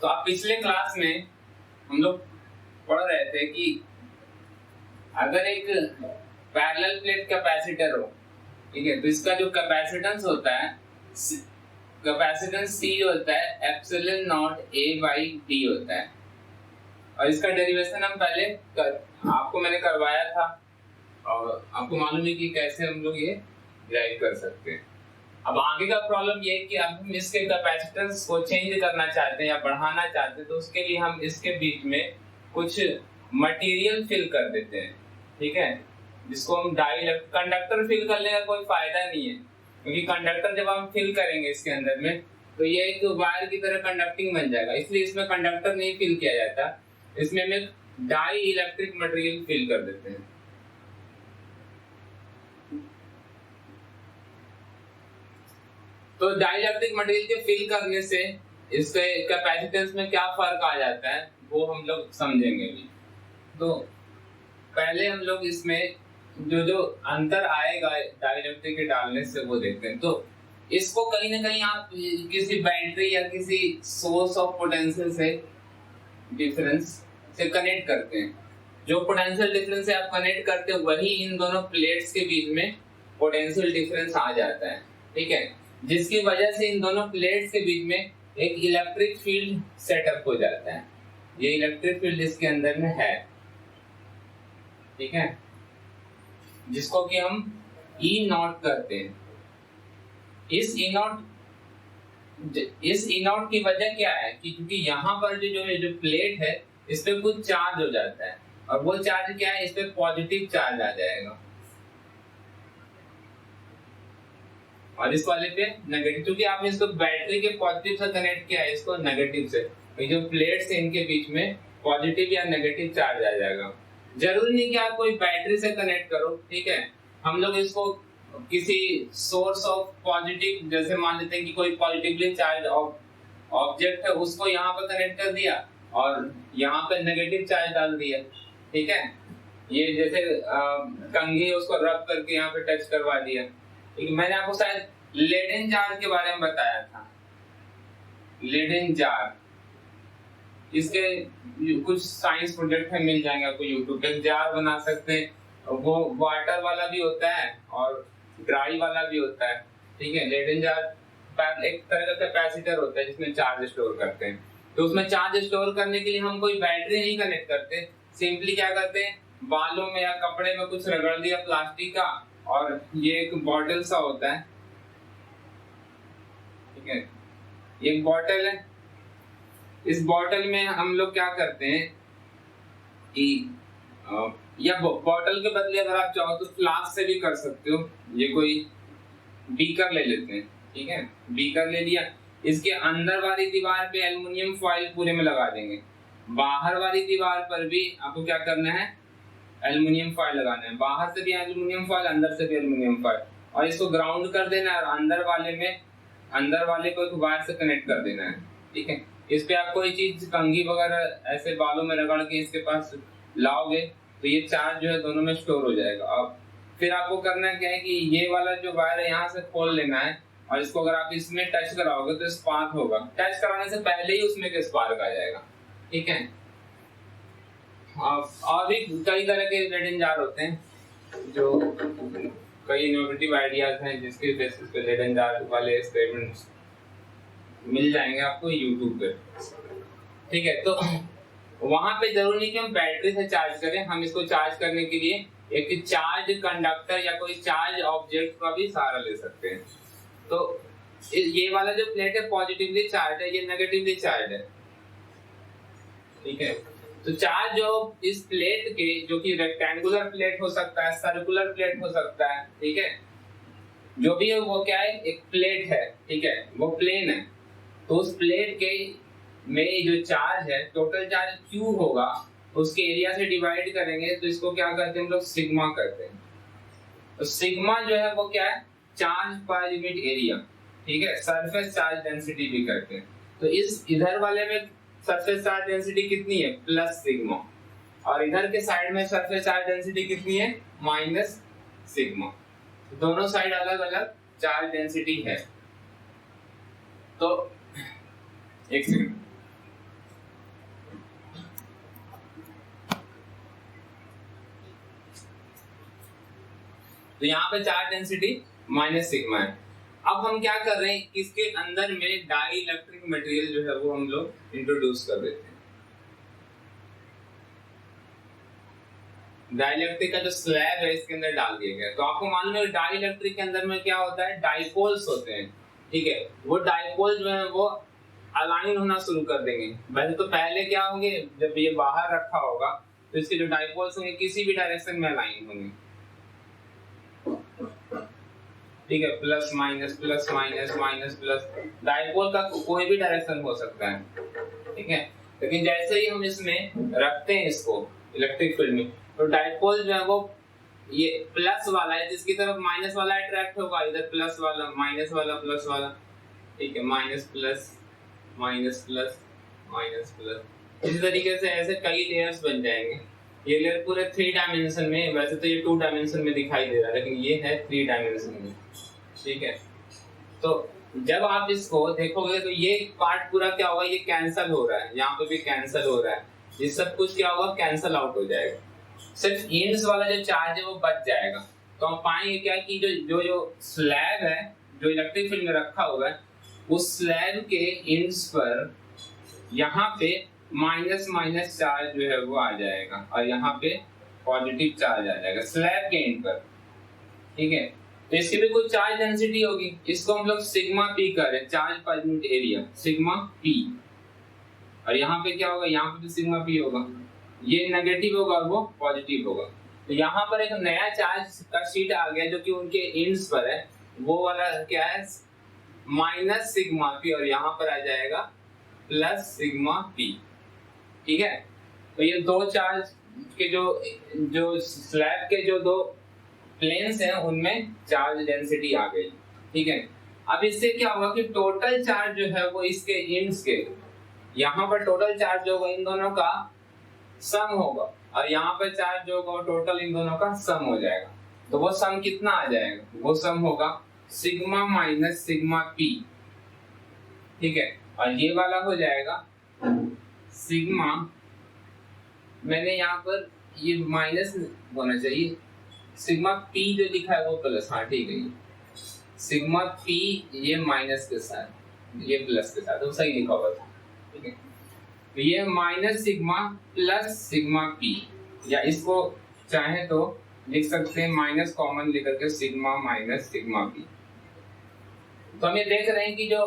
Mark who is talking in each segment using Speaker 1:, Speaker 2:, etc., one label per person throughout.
Speaker 1: तो आप पिछले क्लास में हम लोग पढ़ रहे थे कि अगर एक पैरेलल प्लेट कैपेसिटर हो, ठीक है, तो इसका जो कैपेसिटेंस होता है, कैपेसिटेंस C होता है epsilon not A by D होता है। और इसका डेरिवेशन हम पहले आपको मैंने करवाया था और आपको मालूम है कि कैसे हम लोग ये डिराइव कर सकते हैं। अब आगे का प्रॉब्लम ये है कि अब हम इसके कैपेसिटेंस को चेंज करना चाहते हैं या बढ़ाना चाहते हैं, तो उसके लिए हम इसके बीच में कुछ मटेरियल फिल कर देते हैं, ठीक है, जिसको हम कंडक्टर फिल करने का कोई फायदा नहीं है, क्योंकि कंडक्टर जब हम फिल करेंगे इसके अंदर में तो ये एक वायर की तरह कंडक्टिंग बन जाएगा, इसलिए इसमें कंडक्टर नहीं फिल किया जाता, इसमें हम एक डाई इलेक्ट्रिक मटेरियल फिल कर देते हैं। तो डाइलेक्ट्रिक मटेरियल के फिल करने से इसके कैपेसिटेंस में क्या फर्क आ जाता है वो हम लोग समझेंगे भी। तो पहले हम लोग इसमें जो जो अंतर आएगा डाइलेक्ट्रिक के डालने से वो देखते हैं। तो इसको कहीं ना कहीं आप किसी बैटरी या किसी सोर्स ऑफ पोटेंशियल से डिफरेंस से कनेक्ट करते हैं। जो पोटेंशियल डिफरेंस से आप कनेक्ट करते हो वही इन दोनों प्लेट्स के बीच में पोटेंशियल डिफरेंस आ जाता है, ठीक है, जिसकी वजह से इन दोनों प्लेट्स के बीच में एक इलेक्ट्रिक फील्ड सेटअप हो जाता है। ये इलेक्ट्रिक फील्ड इसके अंदर में है, ठीक है, जिसको कि हम E नॉट करते हैं। इस E नॉट की वजह क्या है कि क्योंकि यहाँ पर जो प्लेट है इस पे कुछ चार्ज हो जाता है और वो चार्ज क्या है, इस पे पॉजिटिव चार्ज आ जाएगा और इस वाले पे नेगेटिव, क्योंकि आपने इसको बैटरी के पॉजिटिव से कनेक्ट किया है, इसको नेगेटिव से, तो जो प्लेट्स हैं इनके बीच में पॉजिटिव या नेगेटिव चार्ज आ जाएगा। जरूरी नहीं कि आप कोई बैटरी से कनेक्ट करो, ठीक है, हम लोग इसको किसी सोर्स ऑफ पॉजिटिव, जैसे मान लेते हैं कि कोई पॉजिटिवली चार्ज ऑब्जेक्ट है उसको यहाँ पर कनेक्ट कर दिया और यहाँ पे नेगेटिव चार्ज डाल दिया, ठीक है, ये जैसे कंघी उसको रब करके यहाँ पे टच करवा दिया। मैंने आपको शायद लेडेन जार के बारे में बताया था, लेडेन जार, इसके कुछ साइंस प्रोजेक्ट में मिल जाएंगे आपको यूट्यूब पे। जार बना सकते हैं, वो वाटर वाला भी होता है और ड्राई वाला भी होता है, ठीक है। लेडेन जार एक तरह का कैपेसिटर होता है जिसमें चार्ज स्टोर करते हैं। तो उसमें चार्ज स्टोर करने के लिए हम कोई बैटरी नहीं कनेक्ट करते, सिंपली क्या करते हैं, बालों में या कपड़े में कुछ रगड़ दिया प्लास्टिक का और ये एक बॉटल सा होता है, ठीक है, ये एक बॉटल है। इस बॉटल में हम लोग क्या करते हैं कि या बॉटल के बदले अगर आप चाहो तो फ्लास्क से भी कर सकते हो। ये कोई बीकर ले लेते हैं, ठीक है, बीकर ले लिया, इसके अंदर वाली दीवार पे एल्युमिनियम फॉइल पूरे में लगा देंगे, बाहर वाली दीवार पर भी आपको क्या करना है, एल्युमिनियम फॉइल लगाना है, बाहर से भी एल्युमिनियम फॉइल, अंदर से भी एल्युमिनियम फॉइल, और इसको ग्राउंड कर देना है और अंदर वाले को एक वायर से कनेक्ट कर देना है, ठीक है। इस पे आप कोई चीज कंघी वगैरह ऐसे बालों में रगड़ के इसके पास लाओगे तो ये चार्ज जो है दोनों में स्टोर हो जाएगा। अब फिर आपको करना क्या है कि ये वाला जो वायर है यहाँ से खोल लेना है और इसको अगर आप इसमें टच कराओगे तो स्पार्क होगा, टच कराने से पहले ही उसमें के स्पार्क आ जाएगा, ठीक है। और भी कई तरह के लेडेन जार होते हैं जो कई इनोवेटिव आइडियाज हैं जिसके बेसिस पे लेडेन जार वाले एक्सपेरिमेंट्स मिल जाएंगे आपको यूट्यूब पे, ठीक है। तो वहां पे जरूरी नहीं कि हम बैटरी से चार्ज करें, हम इसको चार्ज करने के लिए एक चार्ज कंडक्टर या कोई चार्ज ऑब्जेक्ट का भी सहारा ले सकते हैं। तो ये वाला जो प्लेट है पॉजिटिवली चार्ज है, ये नेगेटिवली चार्ज है, ठीक है। तो चार्ज जो इस प्लेट के, जो कि रेक्टेंगुलर प्लेट हो सकता है, सर्कुलर प्लेट हो सकता है, ठीक है, जो भी है वो क्या है, एक प्लेट है, ठीक है, वो प्लेन है। तो उस प्लेट के में जो चार्ज है, टोटल चार्ज Q होगा, उसके एरिया से डिवाइड करेंगे तो इसको क्या करते हैं हम लोग, सिग्मा करते हैं। तो सिग्मा जो है वो क्या है, चार्ज पर यूनिट एरिया, ठीक है, सरफेस चार्ज डेंसिटी भी करते हैं। तो इस इधर वाले में सरफेस चार्ज डेंसिटी कितनी है, प्लस सिग्मा, और इधर के साइड में सरफेस चार्ज डेंसिटी कितनी है, माइनस सिग्मा। दोनों साइड अलग अलग चार्ज डेंसिटी है। तो एक सेकंड, तो यहाँ पे चार्ज डेंसिटी माइनस सिग्मा है। अब हम क्या कर रहे हैं, इसके अंदर में डाई इलेक्ट्रिक मटेरियल जो है वो हम लोग इंट्रोड्यूस कर देते हैं। डाइलेक्ट्रिक का जो स्लैब है इसके अंदर डाल दिया गया। तो आपको मालूम है डाइलेक्ट्रिक के अंदर में क्या होता है, डाइपोल्स होते हैं, ठीक है। वो डाइपोल जो है वो अलाइन होना शुरू कर देंगे। वैसे तो पहले क्या होंगे, जब ये बाहर रखा होगा तो इसके जो डाइपोल्स होंगे किसी भी डायरेक्शन में अलाइन होंगे, ठीक है, plus minus plus minus minus plus, dipole का कोई भी डायरेक्शन हो सकता है, ठीक है। लेकिन जैसे ही हम इसमें रखते हैं इसको इलेक्ट्रिक फील्ड में, तो डाइपोल जो है वो ये प्लस वाला है, जिसकी तरफ माइनस वाला अट्रैक्ट होगा, इधर प्लस वाला माइनस वाला प्लस वाला, ठीक है, minus plus minus plus minus plus. इसी तरीके से ऐसे कई लेयर्स बन जाएंगे। ये लेयर पूरे 3 डायमेंशन में, वैसे तो ये 2 डायमेंशन में दिखाई दे रहा है, लेकिन ये है 3 डायमेंशन में, ठीक है। तो जब आप इसको देखोगे तो ये पार्ट पूरा क्या होगा, ये कैंसल हो रहा है, यहाँ पे भी कैंसल हो रहा है, ये सब कुछ क्या होगा, कैंसल आउट हो जाएगा। सिर्फ एंड्स वाला जो चार्ज है वो बच जाएगा। तो हम पाएंगे क्या कि जो स्लैब है जो इलेक्ट्रिक फील्ड में रखा हुआ है, उस स्लैब के एंड्स पर यहाँ पे माइनस माइनस चार्ज जो है वो आ जाएगा और यहाँ पे पॉजिटिव चार्ज आ जाएगा स्लैब के एंड पर, ठीक है। तो इसकी भी कुछ चार्ज डेंसिटी होगी, इसको हम लोग सिग्मा पी कर रहे हैं, charge per unit area sigma P. और यहाँ पे क्या होगा, यहाँ पे भी सिग्मा पी होगा, ये नेगेटिव होगा और वो पॉजिटिव होगा। तो यहाँ पर एक नया चार्ज का शीट आ गया जो कि उनके एंड्स पर है, वो वाला क्या है, माइनस सिग्मा पी, और यहाँ पर आ जाएगा प्लस सिग्मा पी, ठीक है। तो ये दो चार्ज के जो स्लैब के जो दो प्लेन्स हैं उनमें चार्ज डेंसिटी आ गई, ठीक है। अब इससे क्या होगा कि टोटल चार्ज जो है वो इसके एंड्स के, यहाँ पर टोटल चार्ज जो होगा इन दोनों का सम होगा, और यहाँ पर चार्ज जो होगा टोटल इन दोनों का सम हो जाएगा। तो वो सम कितना आ जाएगा, वो सम होगा सिग्मा माइनस सिग्मा पी, ठीक है। और ये वाला हो जाएगा सिग्मा, मैंने यहाँ पर ये माइनस होना चाहिए, सिग्मा पी जो लिखा है वो प्लस, हाँ ठीक है, सिग्मा पी ये माइनस के साथ ये प्लस के साथ, तो सही लिखा हुआ था, ठीक है। तो ये minus sigma plus sigma P, या इसको चाहे तो लिख सकते हैं माइनस कॉमन लेकर के सिग्मा माइनस सिग्मा पी। तो हम ये देख रहे हैं कि जो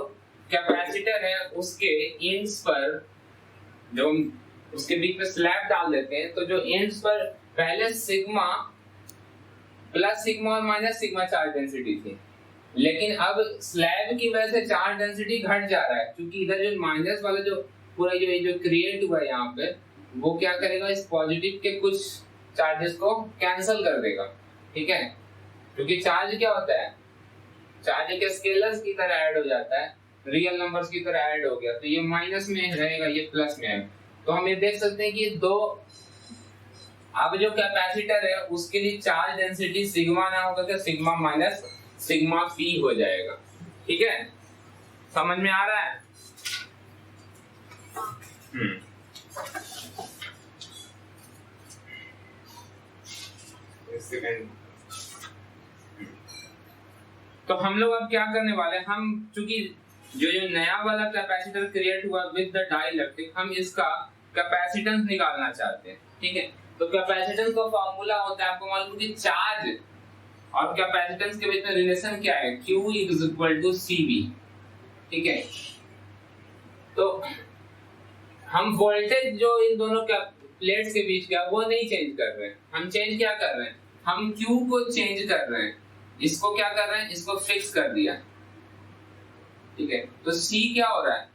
Speaker 1: कैपेसिटर है उसके एंड्स पर जो उसके बीच में स्लैब डाल देते हैं, तो जो एंड्स पर पहले सिग्मा प्लस सिग्मा और माइनस सिग्मा चार्ज डेंसिटी थी, लेकिन अब स्लैब की वजह से चार्ज डेंसिटी घट जा रहा है, क्योंकि इधर जो माइनस वाला जो पूरा जो क्रिएट हुआ है यहाँ पे, वो क्या करेगा, इस पॉजिटिव के कुछ चार्जेस को कैंसिल कर देगा, ठीक है। क्योंकि चार्ज क्या होता है, चार्ज एक स्केलर्स की तरह ऐड हो जाता है, रियल नंबर्स की तरह ऐड हो गया, तो ये माइनस में रहेगा, ये प्लस में है। तो हम ये देख सकते हैं कि दो, अब जो कैपेसिटर है उसके लिए चार्ज डेंसिटी सिग्मा ना होगा तो सिग्मा माइनस सिग्मा पी हो जाएगा, ठीक है। समझ में आ रहा है? तो हम लोग अब क्या करने वाले हैं, हम चूंकि जो नया वाला कैपेसिटर क्रिएट हुआ विद द डाइलेक्ट्रिक, हम इसका कैपेसिटेंस निकालना चाहते हैं, ठीक है। तो कैपेसिटेंस का फार्मूला होता है, आपको मालूम है कि चार्ज और कैपेसिटेंस के बीच में रिलेशन क्या है, Q = CV, ठीक है। तो हम वोल्टेज जो इन दोनों प्लेट्स के बीच का वो नहीं चेंज कर रहे हैं, हम चेंज क्या कर रहे हैं, हम Q को चेंज कर रहे हैं, इसको क्या कर रहे हैं, इसको फिक्स कर दिया, ठीक है। तो C क्या हो रहा है,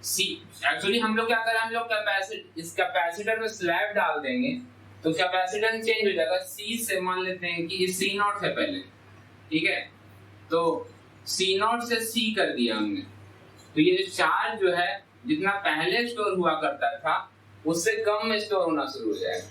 Speaker 1: C एक्चुअली हम लोग क्या कर रहे हैं, हम लोग इस कैपेसिटर में स्लैब डाल देंगे तो कैपेसिटेंस चेंज हो जाएगा। C से मान लेते हैं कि ये C0 है पहले, ठीक है। तो C0 से C कर दिया हमने, तो ये जो चार्ज जो है जितना पहले स्टोर हुआ करता था उससे कम में स्टोर होना शुरू हो जाएगा,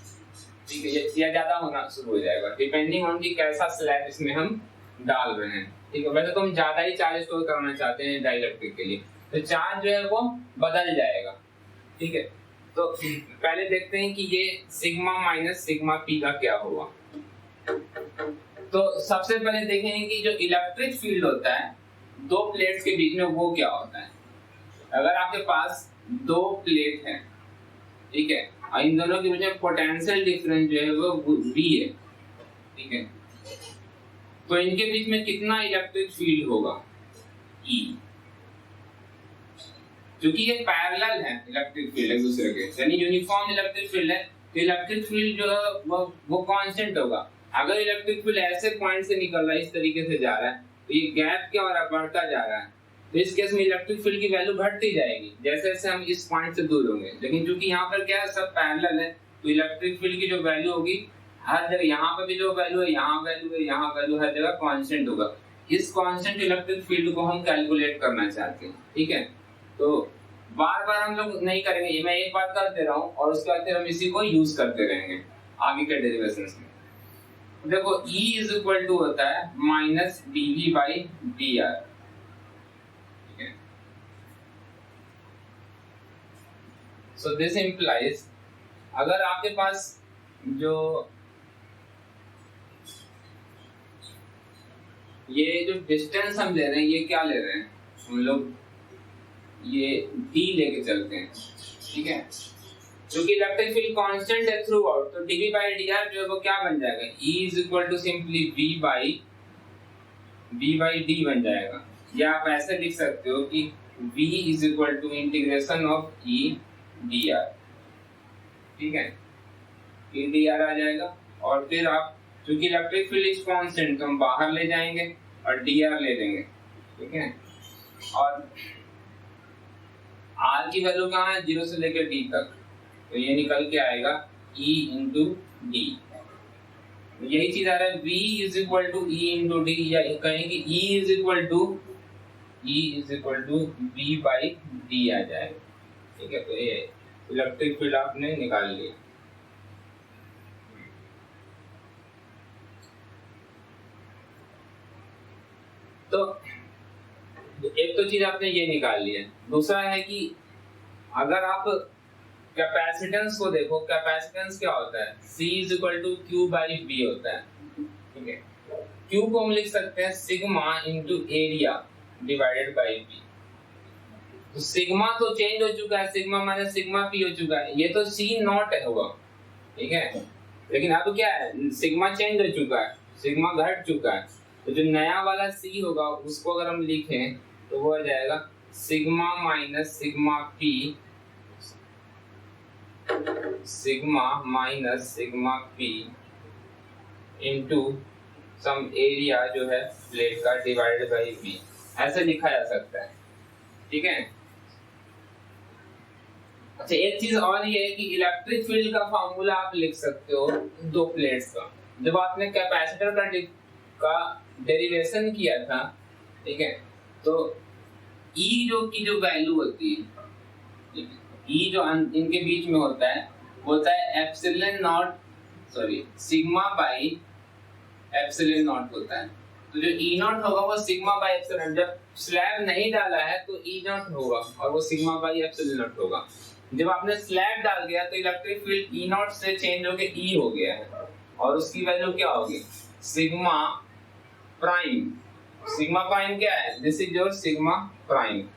Speaker 1: ठीक है, या ज्यादा होना शुरू हो जाएगा, डिपेंडिंग ऑन कि कैसा स्लैब इसमें हम डाल रहे हैं, ठीक है। वैसे तो हम ज्यादा ही चार्ज स्टोर करना चाहते हैं डाइलेक्ट्रिक के लिए, तो चार्ज जो है वो बदल जाएगा, ठीक है। तो पहले देखते हैं कि ये सिग्मा माइनस सिग्मा पी का क्या हुआ। तो सबसे पहले देखेंगे कि जो इलेक्ट्रिक फील्ड होता है दो प्लेट्स के बीच में वो क्या होता है। अगर आपके पास दो प्लेट है, ठीक है, और इन दोनों के बीच में पोटेंशियल डिफरेंस जो है वो V है, ठीक है, तो इनके बीच में कितना इलेक्ट्रिक फील्ड होगा E। क्योंकि ये पैरेलल है इलेक्ट्रिक फील्ड एक दूसरे के, यानी यूनिफॉर्म इलेक्ट्रिक फील्ड है, तो इलेक्ट्रिक फील्ड जो है वो कांस्टेंट होगा। अगर इलेक्ट्रिक फील्ड ऐसे पॉइंट से निकल रहा है, इस तरीके से जा रहा है, तो ये गैप क्या हो रहा है, बढ़ता जा रहा है, तो इस केस में इलेक्ट्रिक फील्ड की वैल्यू घटती जाएगी जैसे जैसे हम इस पॉइंट से दूर होंगे। लेकिन क्योंकि यहाँ पर क्या है, सब पैरेलल है, तो इलेक्ट्रिक फील्ड की जो वैल्यू होगी हर जगह, यहाँ पर भी जो वैल्यू है, यहाँ वैल्यू है, यहाँ वैल्यू, हर जगह कांस्टेंट होगा। इस कांस्टेंट इलेक्ट्रिक फील्ड को हम कैलकुलेट करना चाहते हैं, ठीक है। तो बार बार हम लोग नहीं करेंगे, मैं एक बार कर दे रहा हूँ और उसके बाद फिर हम इसी को यूज करते रहेंगे आगे के डेरिवेशंस में। देखो E इज इक्वल टू होता है माइनस dV बाई dr, ठीक है। सो दिस इम्प्लाइज अगर आपके पास जो ये जो डिस्टेंस हम ले रहे हैं, ये क्या ले रहे हैं हम लोग, ये d लेके चलते हैं, ठीक है। क्योंकि इलेक्ट्रिक फील्ड कांस्टेंट है थ्रू आउट, तो dV बाई dr जो है वो क्या बन जाएगा, E is equal to simply V by d बन जाएगा। या आप ऐसे लिख सकते हो कि V is equal to integration of E dr, ठीक है, E dr आ जाएगा। और फिर आप क्योंकि इलेक्ट्रिक फील्ड इज कांस्टेंट तो हम बाहर ले जाएंगे और dr ले लेंगे, ठीक है। और r की वैल्यू कहाँ है, 0 से लेकर d तक, तो ये निकल के आएगा E इंटू डी। यही चीज आ रहा है V is equal to E into D, या कहेंगे E is equal to V by D आ जाएगा, ठीक है। तो ये इलेक्ट्रिक फील्ड आपने निकाल लिया। तो एक तो चीज आपने ये निकाल लिया, दूसरा है कि अगर आप कैपेसिटेंस को देखो, कैपेसिटेंस क्या होता है, C is equal to Q by V होता है, ठीक है। Q को हम लिख सकते हैं sigma into area divided by V। तो सिग्मा तो चेंज हो चुका है, सिग्मा माइनस सिग्मा P हो चुका है, ये तो C नॉट है होगा, ठीक है। लेकिन अब क्या है, सिग्मा चेंज हो चुका है, सिग्मा घट चुका है, तो जो नया वाला C होगा उसको अगर हम लिखें तो वो आ जाएगा sigma minus sigma P, sigma minus sigma P into some area जो है प्लेट का डिवाइडेड बाई V, ऐसे लिखा जा सकता है, ठीक है। अच्छा एक चीज और ये है कि इलेक्ट्रिक फील्ड का फॉर्मूला आप लिख सकते हो दो प्लेट्स का। जब आपने कैपेसिटर का डेरिवेशन किया था, ठीक है, तो E जो वैल्यू होती है, E जो इनके बीच में होता है epsilon not, sorry sigma by epsilon naught होता है। तो जो E नॉट होगा वो सिग्मा बाई एप्सिलॉन, जब स्लैब नहीं डाला है तो E नॉट होगा और वो सिग्मा बाई एप्सिलॉन नॉट होगा। जब आपने स्लैब डाल दिया तो इलेक्ट्रिक फील्ड E नॉट से चेंज होके E हो गया है और उसकी वैल्यू क्या होगी, सिग्मा प्राइम। सिग्मा प्राइम क्या है, this is your sigma prime,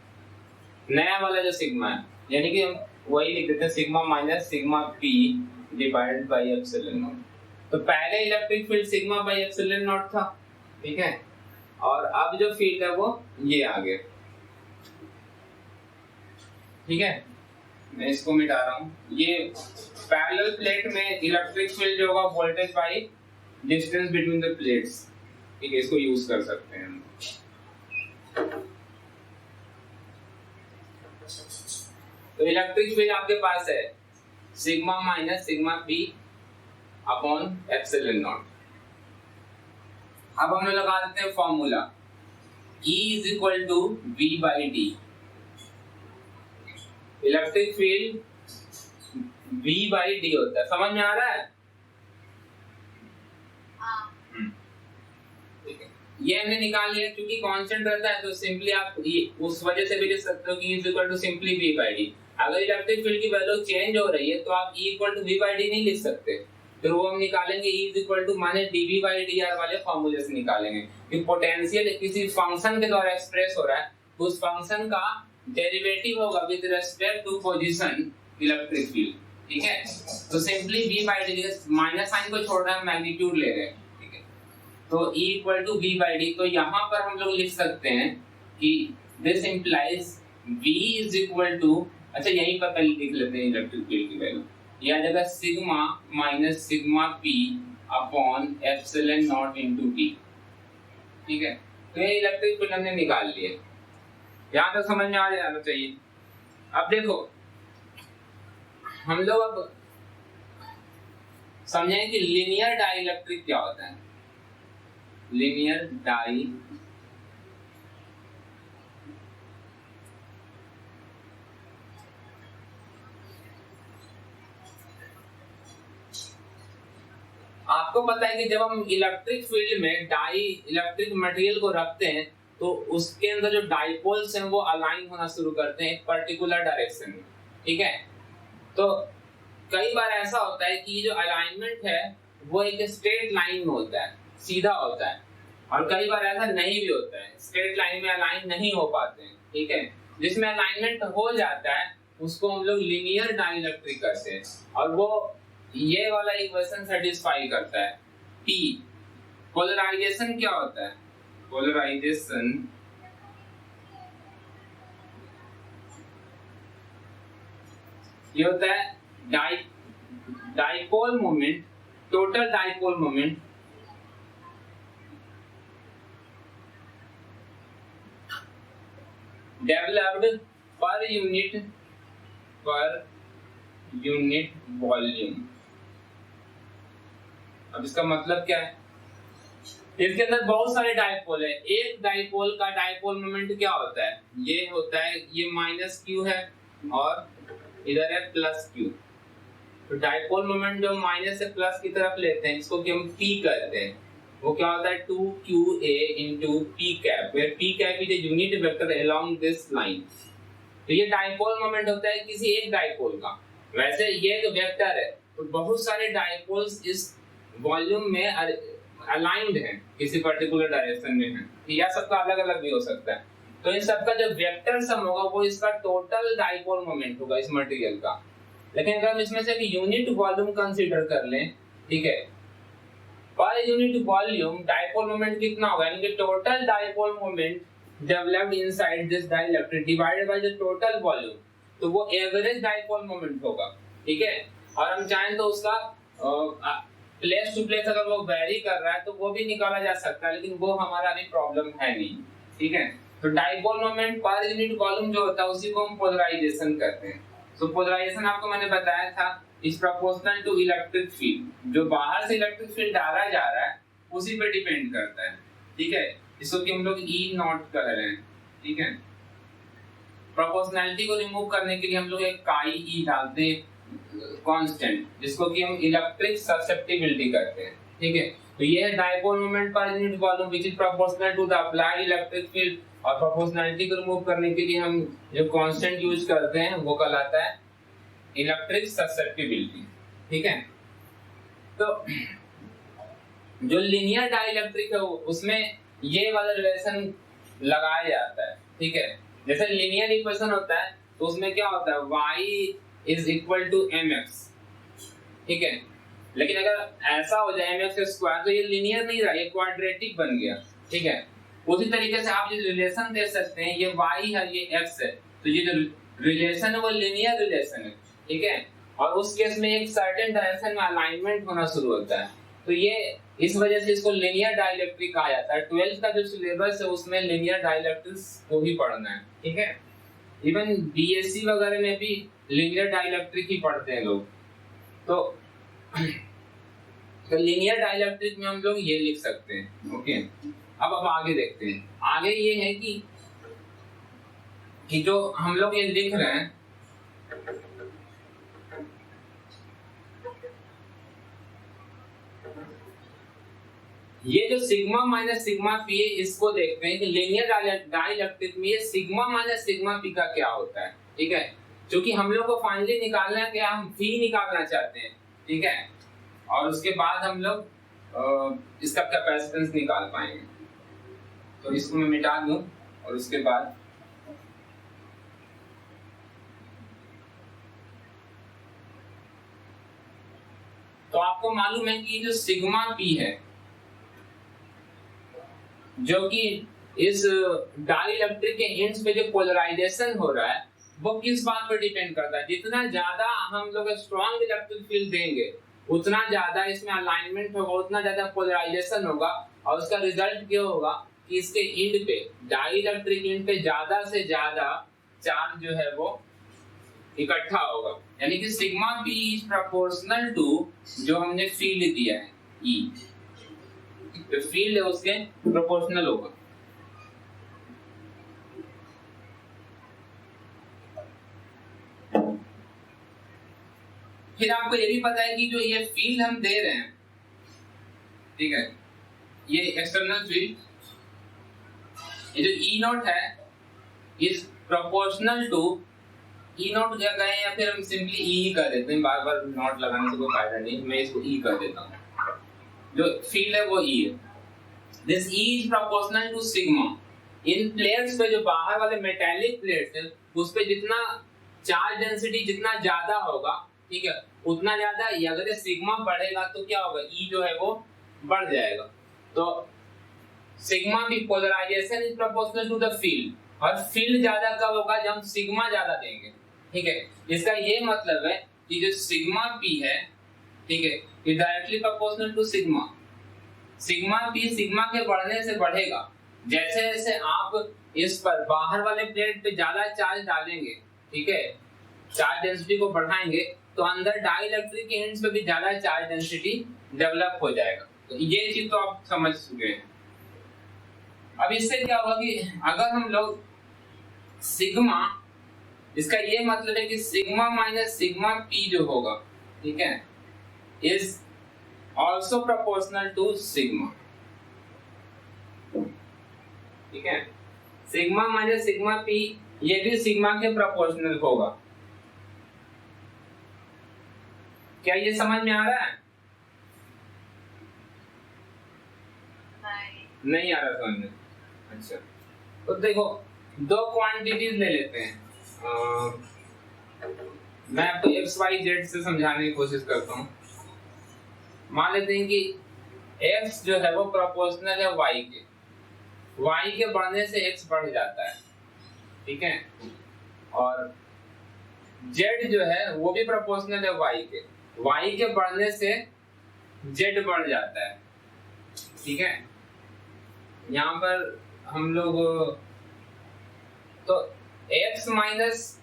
Speaker 1: नया वाला जो सिग्मा है, यानी कि हम वही लिख देते हैं sigma minus sigma P divided by epsilon not. तो पहले electric field sigma by epsilon not था, ठीक है, और अब जो फील्ड है वो ये आ गया, ठीक है। मैं इसको मिटा रहा हूँ। ये पैरेलल प्लेट में इलेक्ट्रिक फील्ड जो होगा voltage by distance between the plates, ठीक है, इसको यूज कर सकते हैं हम। तो इलेक्ट्रिक फील्ड आपके पास है sigma minus sigma P upon epsilon naught. अब हम लोग लगा देते हैं formula, E is equal to V by D। Electric field V by D होता है, समझ में आ रहा है? ये हमने निकाल लिया, क्योंकि कांस्टेंट रहता है तो सिंपली आप ये उस वजह से भी लिख सकते हो कि E is equal to simply V by D। अगर इलेक्ट्रिक फील्ड की वैल्यू चेंज हो रही है तो आप E equal to V by D नहीं लिख सकते, फिर वो हम निकालेंगे E इज इक्वल टू माने dV बाई dr वाले फॉर्मूले से निकालेंगे कि पोटेंशियल किसी फंक्शन के द्वारा एक्सप्रेस हो रहा है तो उस फंक्शन का डेरिवेटिव होगा with respect to position electric field. ठीक है, तो simply V by D, minus sign को छोड़ रहे हैं, मैग्नीट्यूड ले रहे हैं। ठीक है, तो E equal to V by D, तो यहाँ पर हम लोग लिख सकते हैं कि this implies V is equal to, अच्छा यहीं पर पहले लिख लेते हैं इलेक्ट्रिक फील्ड की वैल्यू, यह जगह sigma minus sigma P upon epsilon not into T। ठीक है, तो ये इलेक्ट्रिक फील्ड हमने निकाल लिया, यहाँ तक समझ में आ जाना चाहिए। अब देखो हम लोग अब समझेंगे कि लीनियर डाइलेक्ट्रिक क्या होता है। लीनियर डाई आपको पता है कि जब हम इलेक्ट्रिक फील्ड में डाई इलेक्ट्रिक मटेरियल को रखते हैं तो उसके अंदर जो डाइपोल्स हैं वो अलाइन होना शुरू करते हैं एक पर्टिकुलर डायरेक्शन में। ठीक है, तो कई बार ऐसा होता है कि जो अलाइनमेंट है वो एक स्ट्रेट लाइन में होता है, सीधा होता है, और कई बार ऐसा नहीं भी होता है, स्ट्रेट लाइन में अलाइन नहीं हो पाते हैं। ठीक है, जिसमें अलाइनमेंट हो जाता है उसको हम लोग लीनियर डाइलेक्ट्रिक कहते हैं, और वो ये वाला इक्वेशन सेटिस्फाई करता है। P पोलराइजेशन क्या होता है? पोलराइजेशन ये होता है dipole moment, total dipole moment developed पर यूनिट वॉल्यूम। अब इसका मतलब क्या है? इसके अंदर बहुत सारे डाइपोल है, एक डाइपोल का डाइपोल मोमेंट क्या होता है? ये होता है, ये माइनस क्यू है और इधर है प्लस क्यू। तो डाइपोल मोमेंट जो माइनस से प्लस की तरफ लेते हैं इसको कि हम P कहते हैं, वो क्या होता है 2QA into P cap, where P cap is a unit vector along this line। तो ये डाइपोल मोमेंट होता है किसी एक डाइपोल का। वैसे ये एक वेक्टर है तो बहुत सारे डाइपोल्स इस वॉल्यूम में अलाइंड हैं, किसी पर्टिकुलर डायरेक्शन में हैं, या सबका अलग अलग भी हो सकता है। तो इन सबका जो वेक्टर सम होगा वो इसका टोटल डाइपोल मोमेंट होगा इस मटेरियल का। लेकिन अगर हम इसमें से एक यूनिट वॉल्यूम कंसीडर कर लें, ठीक है, पर यूनिट वॉल्यूम डाइपोल मोमेंट कितना होगा, यानी कि total dipole moment developed inside this dielectric divided by the total volume, तो वो एवरेज डाइपोल मोमेंट होगा। ठीक है, और हम चाहें तो उसका प्लेस टू प्लेस अगर वो वेरी कर रहा है तो वो भी निकाला जा सकता है, लेकिन वो हमारा अभी प्रॉब्लम है नहीं। ठीक है, तो dipole moment per unit volume जो होता है उसी को हम पोलराइजेशन कहते हैं। तो पोलराइजेशन आपको मैंने बताया था is proportional to electric field, जो बाहर से इलेक्ट्रिक फील्ड डाला जा रहा है उसी पे डिपेंड करता है। ठीक है, इसको कि हम लोग E नॉट कर रहे हैं। ठीक है, प्रोपोर्शनैलिटी को रिमूव करने के लिए हम लोग एक काई E डालते हैं कांस्टेंट, जिसको कि हम इलेक्ट्रिक ससेप्टिबिलिटी करते हैं। ठीक है, तो ये है dipole moment per unit volume which is proportional to the applied electric field, और प्रोपोर्शनैलिटी को रिमूव करने के लिए हम जो कांस्टेंट यूज करते हैं वो कहलाता है इलेक्ट्रिक ससेप्टिबिलिटी। ठीक है, तो जो लीनियर डाइलेक्ट्रिक है उसमें ये वाला रिलेशन लगाया जाता है। ठीक है, जैसे लीनियर इक्वेशन होता है तो उसमें क्या होता है, y is equal to mx। ठीक है, लेकिन अगर ऐसा हो जाए mx स्क्वायर तो ये लीनियर नहीं रहा, ये क्वाड्रेटिक बन गया। ठीक है, उसी तरीके से आप जो रिलेशन दे सकते हैं, ये y है ये x है, तो ये जो रिलेशन है वो लीनियर रिलेशन है। ठीक है, और उस केस में एक सर्टेन डायरेक्शन में अलाइनमेंट होना शुरू होता है, तो ये इस वजह से इसको लीनियर डाइलेक्ट्रिक कहा जाता है। 12th का जो सिलेबस है उसमें लीनियर डाइलेक्ट्रिक्स को ही पढ़ना है। ठीक है, इवन बीएससी वगैरह में भी लीनियर डाइलेक्ट्रिक ही पढ़ते हैं लोग। तो लीनियर डाइलेक्ट्रिक में हम लोग ये लिख सकते हैं। ओके, अब आगे देखते हैं। आगे ये है कि जो हम लोग ये लिख रहे हैं, ये जो सिग्मा माइनस सिग्मा पी है इसको देखते हैं कि लीनियर डाइलेक्ट्रिक में ये सिग्मा माइनस सिग्मा पी का क्या होता है। ठीक है, क्योंकि हम लोग को फाइनली निकालना है कि हम V निकालना चाहते हैं। ठीक है, और उसके बाद हम लोग इसका कैपेसिटेंस निकाल पाएंगे। तो इसको मैं मिटा दूं और उसके बाद तो आपको मालूम है कि जो सिग्मा पी है जो कि इस डाइलेक्ट्रिक के एंड्स पे जो पोलराइजेशन हो रहा है वो किस बात पर डिपेंड करता है। जितना ज्यादा हम लोग स्ट्रॉन्ग इलेक्ट्रिक फील्ड देंगे उतना ज्यादा इसमें अलाइनमेंट होगा, उतना ज्यादा पोलराइजेशन होगा और उसका रिजल्ट क्या होगा कि इसके एंड पे डाइलेक्ट्रिक एंड पे ज्यादा से ज्यादा चार्ज जो है वो इकट्ठा होगा। यानी कि sigma P is proportional to जो हमने फील्ड दिया है ई, जो फील्ड है उसके प्रोपोर्शनल होगा। फिर आपको ये भी पता है कि जो ये फील्ड हम दे रहे हैं, ठीक है, ये एक्सटर्नल फील्ड, ये जो ई नॉट है is proportional to E naught क्या कहें या फिर हम सिंपली ई ही कर देते हैं, बार बार नॉट लगाने से कोई फायदा नहीं, मैं इसको ई कर देता हूँ। जो फील्ड है वो ई है। This E is proportional to sigma. इन प्लेट्स पे जो बाहर वाले मेटालिक प्लेट्स है उस पे जितना चार्ज डेंसिटी जितना ज्यादा होगा, ठीक है, उतना ज्यादा अगर सिग्मा बढ़ेगा तो क्या होगा, ई जो है वो बढ़ जाएगा। तो सिग्मा की polarization is proportional to the field, और फील्ड ज्यादा कब होगा जब हम सिग्मा ज्यादा देंगे, ठीक है। इसका ये मतलब है कि जो सिग्मा पी है, ठीक है, is directly proportional to sigma. Sigma P sigma के बढ़ने से बढ़ेगा। जैसे जैसे आप इस पर बाहर वाले प्लेट पे ज्यादा चार्ज डालेंगे, ठीक है, चार्ज डेंसिटी को बढ़ाएंगे तो अंदर डाइलेक्ट्रिक के एंड्स पे भी ज्यादा चार्ज डेंसिटी डेवलप हो जाएगा। तो ये चीज तो आप समझ चुके हैं। अब इससे क्या होगा कि अगर हम लोग सिग्मा, इसका ये मतलब है कि सिग्मा माइनस सिग्मा पी जो होगा, ठीक है, is also proportional to sigma, ठीक है। सिग्मा माइनस सिग्मा पी ये भी सिग्मा के प्रोपोर्शनल होगा। क्या ये समझ में आ रहा है? नहीं आ रहा समझ में? अच्छा, तो देखो दो क्वांटिटीज ले लेते हैं। मैं आपको एक्स वाई जेड से समझाने की कोशिश करता हूँ। मान लेते हैं कि x जो है वो प्रोपोर्शनल है y के, y के बढ़ने से x बढ़ जाता है, ठीक है, और z जो है वो भी प्रोपोर्शनल है y के बढ़ने से z बढ़ जाता है, ठीक है। यहाँ पर हम लोग तो x माइनस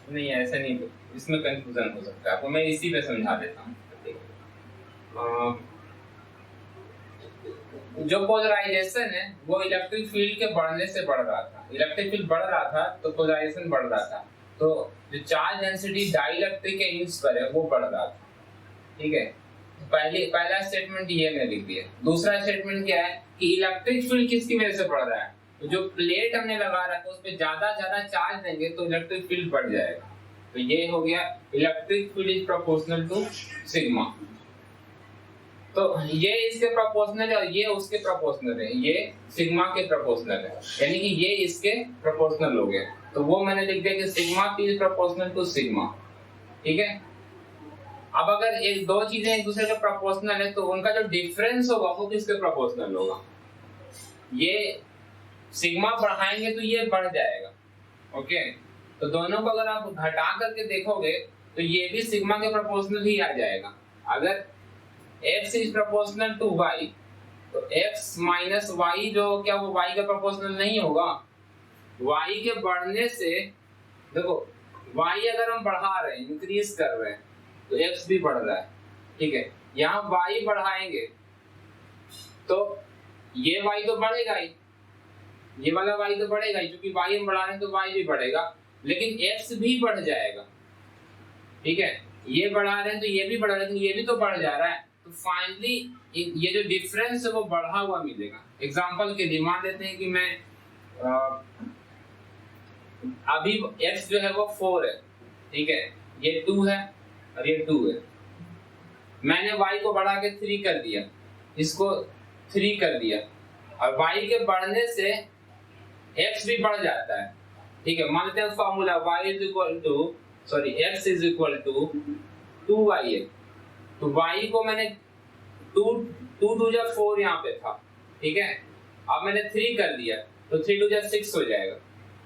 Speaker 1: नहीं, ऐसा नहीं, इसमें कंफ्यूजन हो सकता है आपको, मैं इसी पे समझा देता हूँ। जो पोलराइजेशन है वो इलेक्ट्रिक फील्ड के बढ़ने से बढ़ रहा था, इलेक्ट्रिक फील्ड बढ़ रहा था तो पोलराइजेशन बढ़ रहा था, तो जो चार्ज डेंसिटी डाइलेक्ट्रिक के इंच पर है वो बढ़ रहा था, ठीक है। पहला स्टेटमेंट ये मैंने लिख दिया। दूसरा स्टेटमेंट क्या है कि इलेक्ट्रिक फील्ड किसकी वजह से बढ़ रहा है, तो जो प्लेट हमने लगा रखा है उस पर ज्यादा चार्ज देंगे तो इलेक्ट्रिक फील्ड बढ़ जाएगा। तो ये हो गया electric field is proportional to sigma. तो ये इसके प्रोपोर्शनल है और ये उसके प्रोपोर्शनल है, ये सिग्मा के प्रोपोर्शनल है, यानी कि ये इसके प्रोपोर्शनल हो गए। तो वो मैंने लिख दिया कि sigma P is proportional to sigma, ठीक है। अब अगर एक दो चीजें एक दूसरे के प्रोपोर्शनल है तो उनका जो डिफरेंस होगा वो किसके प्रोपोर्शनल होगा, ये सिग्मा बढ़ाएंगे तो ये बढ़ जाएगा, ओके। तो दोनों को अगर आप घटा करके देखोगे तो ये भी सिग्मा के प्रोपोर्शनल ही आ जाएगा। अगर x is proportional to y तो x माइनस y जो क्या वो y का प्रोपोर्शनल नहीं होगा। y के बढ़ने से देखो y अगर हम बढ़ा रहे हैं, इंक्रीज कर रहे हैं, तो x भी बढ़ रहा है, ठीक है। यहाँ y बढ़ाएंगे तो ये y तो बढ़ेगा ही, ये वाला y तो बढ़ेगा ही, क्योंकि y हम बढ़ा रहे हैं तो y भी बढ़ेगा, लेकिन x भी बढ़ जाएगा, ठीक है। ये बढ़ा रहे हैं तो ये भी बढ़ रहा है, लेकिन ये भी तो बढ़ जा रहा है, तो फाइनली ये जो डिफरेंस है वो बढ़ा हुआ मिलेगा। एग्जांपल के लिए मान लेते हैं कि मैं अभी x जो है वो 4 है, ठीक है, ये 2 है और ये 2 है, मैंने y को बढ़ा के 3 कर दिया, इसको 3 कर दिया, और y के बढ़ने से x भी बढ़ जाता है। ठीक है, मान लेते हैं formula x is equal to 2y है, तो y को मैंने 2 जा 4 यहाँ पे था। ठीक है, अब मैंने 3 कर दिया तो 3 जा 6 हो जाएगा।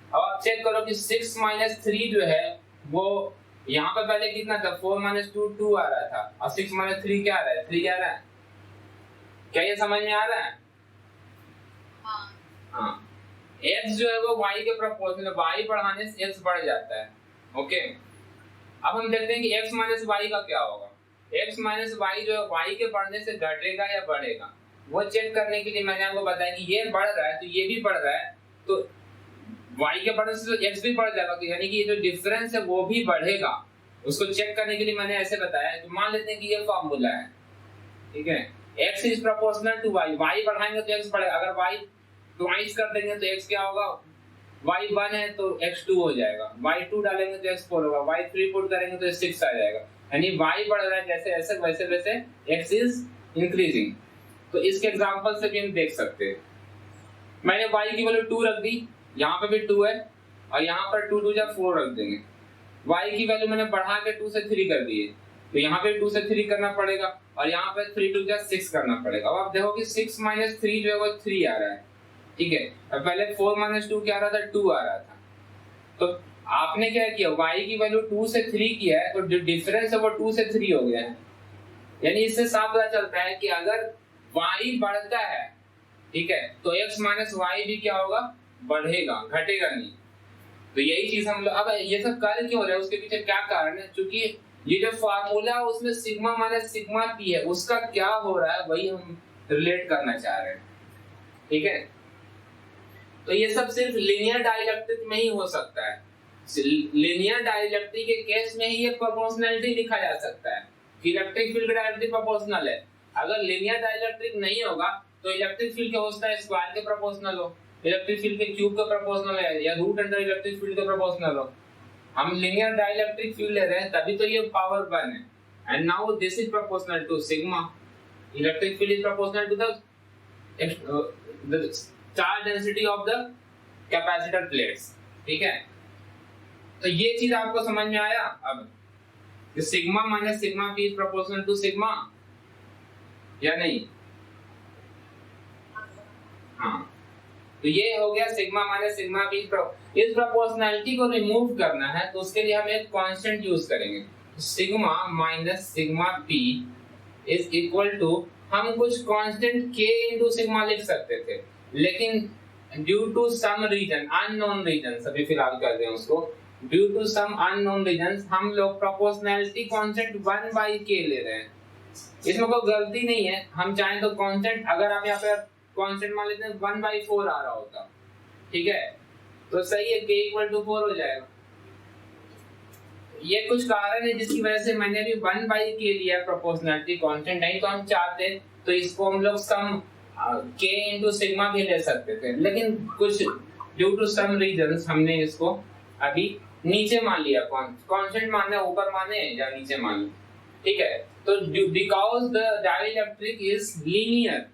Speaker 1: अब आप चेक करो कि 6 माइनस 3 जो है वो यहाँ पे पहले कितना था, 4 माइनस 2 2 आ रहा था, और 6 माइनस 3 क्या आ रहा है, 3 आ रहा है। क्या ये समझ में आ रहा है? हाँ, x जो है वो y के प्रोपोर्शनल, y बढ़ाने से x बढ़ जाता है। ओके, अब हम देखते हैं कि x माइनस y का क्या होगा। x माइनस y जो है y के बढ़ने से घटेगा या बढ़ेगा, वो चेक करने के लिए मैंने आपको बताया कि ये बढ़ रहा है तो ये भी बढ़ रहा है, तो y के बढ़ने से तो x भी बढ़ जाएगा, तो यानी कि ये जो डिफरेंस है वो भी बढ़ेगा। उसको चेक करने के लिए मैंने ऐसे बताया कि मान लेते हैं कि ये फॉर्मूला है। ठीक है, x is proportional to y, y बढ़ाएंगे तो x बढ़ेगा, अगर y ट्वाइस कर देंगे तो x क्या होगा, y 1 है तो x 2 हो जाएगा, y 2 डालेंगे तो x 4 होगा, y 3 पुट करेंगे तो 6 आ जाएगा। यानी y बढ़ रहा है जैसे ऐसे वैसे वैसे x इज इंक्रीजिंग। तो इसके एग्जांपल से भी हम देख सकते हैं। मैंने y की वैल्यू 2 रख दी, यहाँ पे भी 2 है, और यहाँ पर 2 जा 4 रख देंगे। y की वैल्यू मैंने बढ़ा के 2 से 3 कर दी है, तो यहाँ पे 2 से 3 करना पड़ेगा, और यहाँ पे 3 जा 6 करना पड़ेगा। अब आप देखो कि 6 माइनस 3 जो है वो 3 आ रहा है। ठीक है, अब पहले 4 माइनस 2 क्या आ रहा था, 2 आ रहा था। तो आपने क्या किया, y की वैल्यू 2 से 3 किया है, तो जो डिफरेंस है वो 2 से 3 हो गया है। यानी इससे साफ पता चलता है कि अगर y बढ़ता है, ठीक है, तो x माइनस y भी क्या होगा, बढ़ेगा, घटेगा नहीं। तो यही चीज हम लोग, अब ये सब कार्य क्यों हो रहा है, उसके पीछे क्या कारण है, क्योंकि ये जो फार्मूला है उसमें सिग्मा माइनस सिग्मा p है, उसका क्या हो रहा है वही हम रिलेट करना चाह रहे हैं। ठीक है, तो ये सब सिर्फ लीनियर डाइलेक्ट्रिक में ही हो सकता है। लीनियर डाइलेक्ट्रिक के केस में ही ये प्रोपोर्शनैलिटी लिखा जा सकता है कि इलेक्ट्रिक फील्ड डायरेक्टली प्रोपोर्शनल है। अगर लीनियर डाइलेक्ट्रिक नहीं होगा तो इलेक्ट्रिक फील्ड क्या होता है, स्क्वायर के प्रोपोर्शनल हो, इलेक्ट्रिक फील्ड के क्यूब के प्रोपोर्शनल है, या रूट अंडर इलेक्ट्रिक फील्ड के प्रोपोर्शनल हो। हम लीनियर डाइलेक्ट्रिक फील्ड ले रहे हैं तभी तो ये पावर 1 है। And now this is proportional to sigma, electric field is proportional to the charge density of the capacitor plates. ठीक है, तो ये चीज आपको समझ में आया। अब sigma minus sigma P is proportional to sigma या नहीं? हाँ, तो ये हो गया सिग्मा माइनस सिग्मा पी। इस प्रोपोर्शनैलिटी को रिमूव करना है तो उसके लिए हम एक कांस्टेंट यूज करेंगे, sigma minus sigma P is equal to, हम कुछ कांस्टेंट k इनटू सिग्मा लिख सकते थे, लेकिन due to some reason, unknown reason, अभी फिलहाल कर दें उसको, due to some unknown reason हम लोग प्रोपोर्शनैलिटी कांस्टेंट 1/k ले रहे हैं। इसमें कोई गलती नहीं है, हम चाहें तो कांस्टेंट, अगर आप यहाँ पे कांस्टेंट मान लेते हैं 1/4 आ रहा होता, ठीक है, तो सही है, k इक्वल टू 4 हो जाएगा। ये कुछ कारण है जिसकी वजह से मैंने भी 1/k लिया प्रोपोर्शनैलिटी कांस्टेंट, नहीं तो हम चाहते तो इसको हम लोग सम k इंटू सिग्मा भी ले सकते थे, लेकिन कुछ ड्यू टू सम रीजंस हमने इसको अभी नीचे मान लिया। कांस्टेंट मानना ऊपर माने या नीचे माने, ठीक है। तो because the dielectric is linear,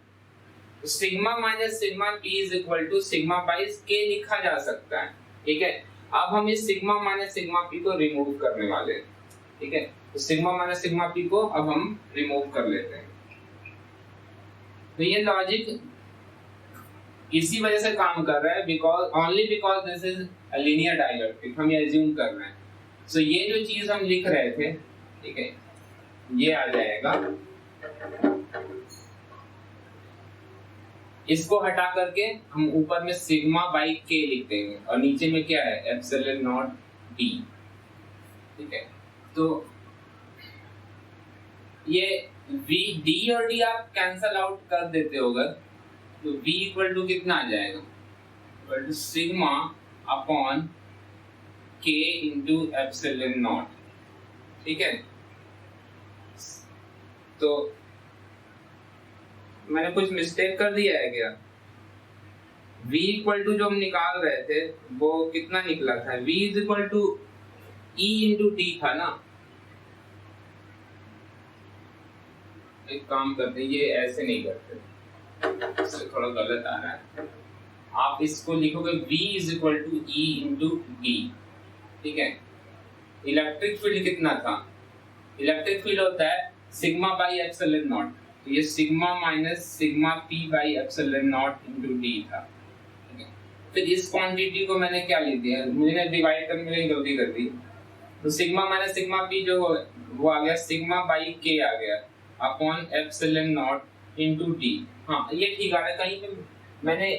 Speaker 1: sigma minus sigma p is equal to sigma by k लिखा जा सकता है, ठीक है। अब हम इस सिग्मा माइनस सिग्मा p को रिमूव करने वाले हैं, ठीक है। तो सिग्मा माइनस सिग्मा p को अब हम रिमूव कर लेते हैं। तो ये लॉजिक इसी वजह से काम कर रहा है, because only because this is a linear dielectric, हम ये अज्यूम कर रहे हैं। सो ये जो चीज हम लिख रहे थे, ठीक है, ये आ जाएगा, इसको हटा करके हम ऊपर में सिग्मा बाई k लिख देंगे और नीचे में क्या है, एप्सिलॉन नॉट d, ठीक है। तो ये v d और d आप कैंसल आउट कर देते हो अगर, तो v इक्वल टू कितना आ जाएगा, equal to sigma upon k into epsilon naught, ठीक है। तो मैंने कुछ मिस्टेक कर दिया है क्या? v इक्वल टू जो हम निकाल रहे थे वो कितना निकला था, v is equal to e into T था ना, एक काम करते हैं, ये ऐसे नहीं करते, इससे थोड़ा गलत आ रहा है। आप इसको लिखोगे V is equal to E into D, ठीक है। इलेक्ट्रिक फील्ड कितना था, इलेक्ट्रिक फील्ड होता है सिग्मा बाई एप्सिलॉन नॉट, तो ये sigma minus sigma P by epsilon not into D था, ठीक है। फिर इस क्वांटिटी को मैंने क्या लिख दिया, मैंने डिवाइड करने में गलती कर दी, तो सिग्मा माइनस सिग्मा पी जो वो आ गया सिग्मा बाई के आ गया upon epsilon not into D. हाँ ये ठीक आ रहा है, कहीं पे मैंने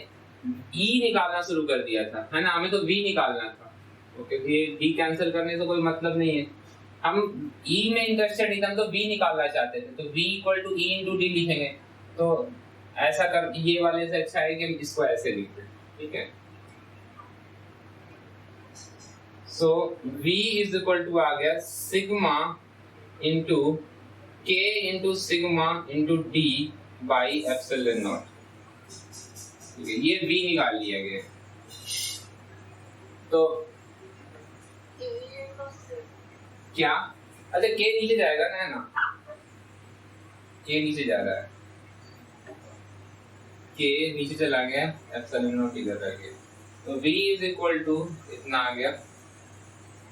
Speaker 1: ई निकालना शुरू कर दिया था, है ना, हमें तो वी निकालना था, ओके। ये डी कैंसिल करने से कोई मतलब नहीं है, हम ई में इंटरेस्टेड नहीं थे, हम तो वी निकालना चाहते थे, तो V equal to E into D लिखेंगे। तो ऐसा कर, ये वाले से अच्छा है कि इसको ऐसे लिख दें, ठीक है। सो v इज इक्वल टू आ गया सिग्मा इंटू के into sigma into D by epsilon naught, ठीक है। ये v निकाल लिया गया, तो क्या, अच्छा के नीचे जाएगा ना, है ना, के नीचे जा रहा है, के नीचे चला गया, एप्सिलॉन नॉट इधर रह गया, तो v इज इक्वल टू इतना आ गया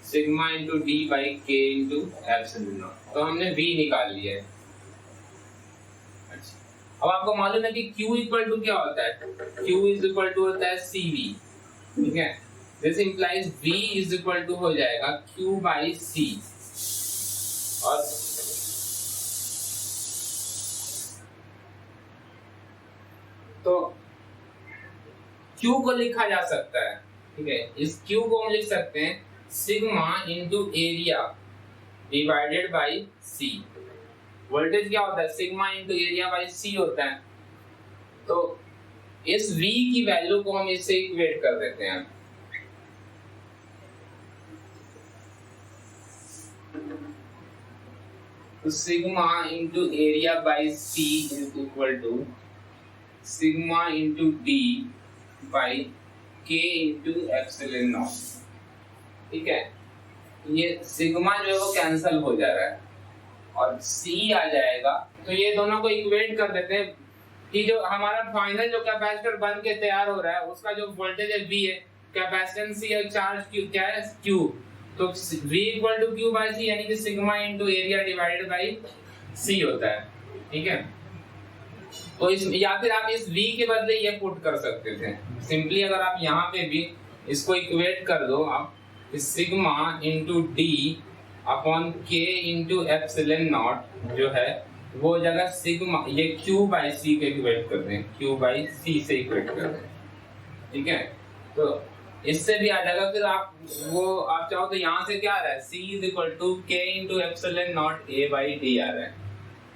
Speaker 1: sigma into D by K into epsilon not, तो हमने v निकाल लिया है। अच्छा, अब आपको मालूम है कि q इक्वल टू क्या होता है, q इज इक्वल टू होता है cv, ठीक है। This implies v is equal to हो जाएगा q बाई c, और तो q को लिखा जा सकता है, ठीक है। इस q को हम लिख सकते हैं sigma into area divided by c। Voltage क्या होता है, sigma into area by c होता है, तो इस v की वैल्यू को हम इससे इक्वेट कर देते हैं। तो sigma into area by C is equal to sigma into D by K into epsilon naught, ठीक है। ये सिग्मा जो है वो कैंसल हो जा रहा है और सी आ जाएगा, तो ये दोनों को इक्वेट कर देते हैं कि जो हमारा फाइनल जो कैपेसिटर बन के तैयार हो रहा है उसका जो वोल्टेज है V है, कैपेसिटेंस है, चार्ज Q क्या है Q, तो V equal to Q by C, यानी कि sigma into area divided by C होता है, ठीक है। तो इस या फिर आप इस V के बदले ये पुट कर सकते थे सिंपली, अगर आप यहाँ पे भी इसको इक्वेट कर दो, आप सिग्मा इंटू डी अपॉन के इंटू एप्सिलॉन नॉट जो है वो जगह सिग्मा, ये Q बाई C के इक्वेट कर दें, Q बाई C से इक्वेट कर दें, ठीक है। तो इससे भी आ जाएगा, फिर आप चाहो तो यहाँ से क्या आ रहा है, C इज इक्वल टू के into epsilon not A by D आ रहा है,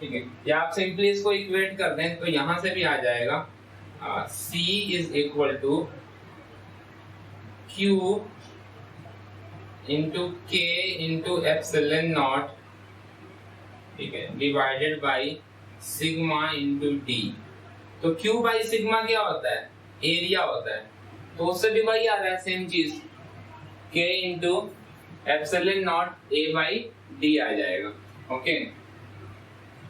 Speaker 1: ठीक है। या आप सिंपली इसको इक्वेट कर दें तो यहाँ से भी आ जाएगा C is equal to Q into K into epsilon naught, ठीक है, divided by sigma into D. तो Q बाई सिग्मा क्या होता है, एरिया होता है, तो उससे भी वही आ रहा है सेम चीज, K into epsilon not A by D आ जाएगा, ओके।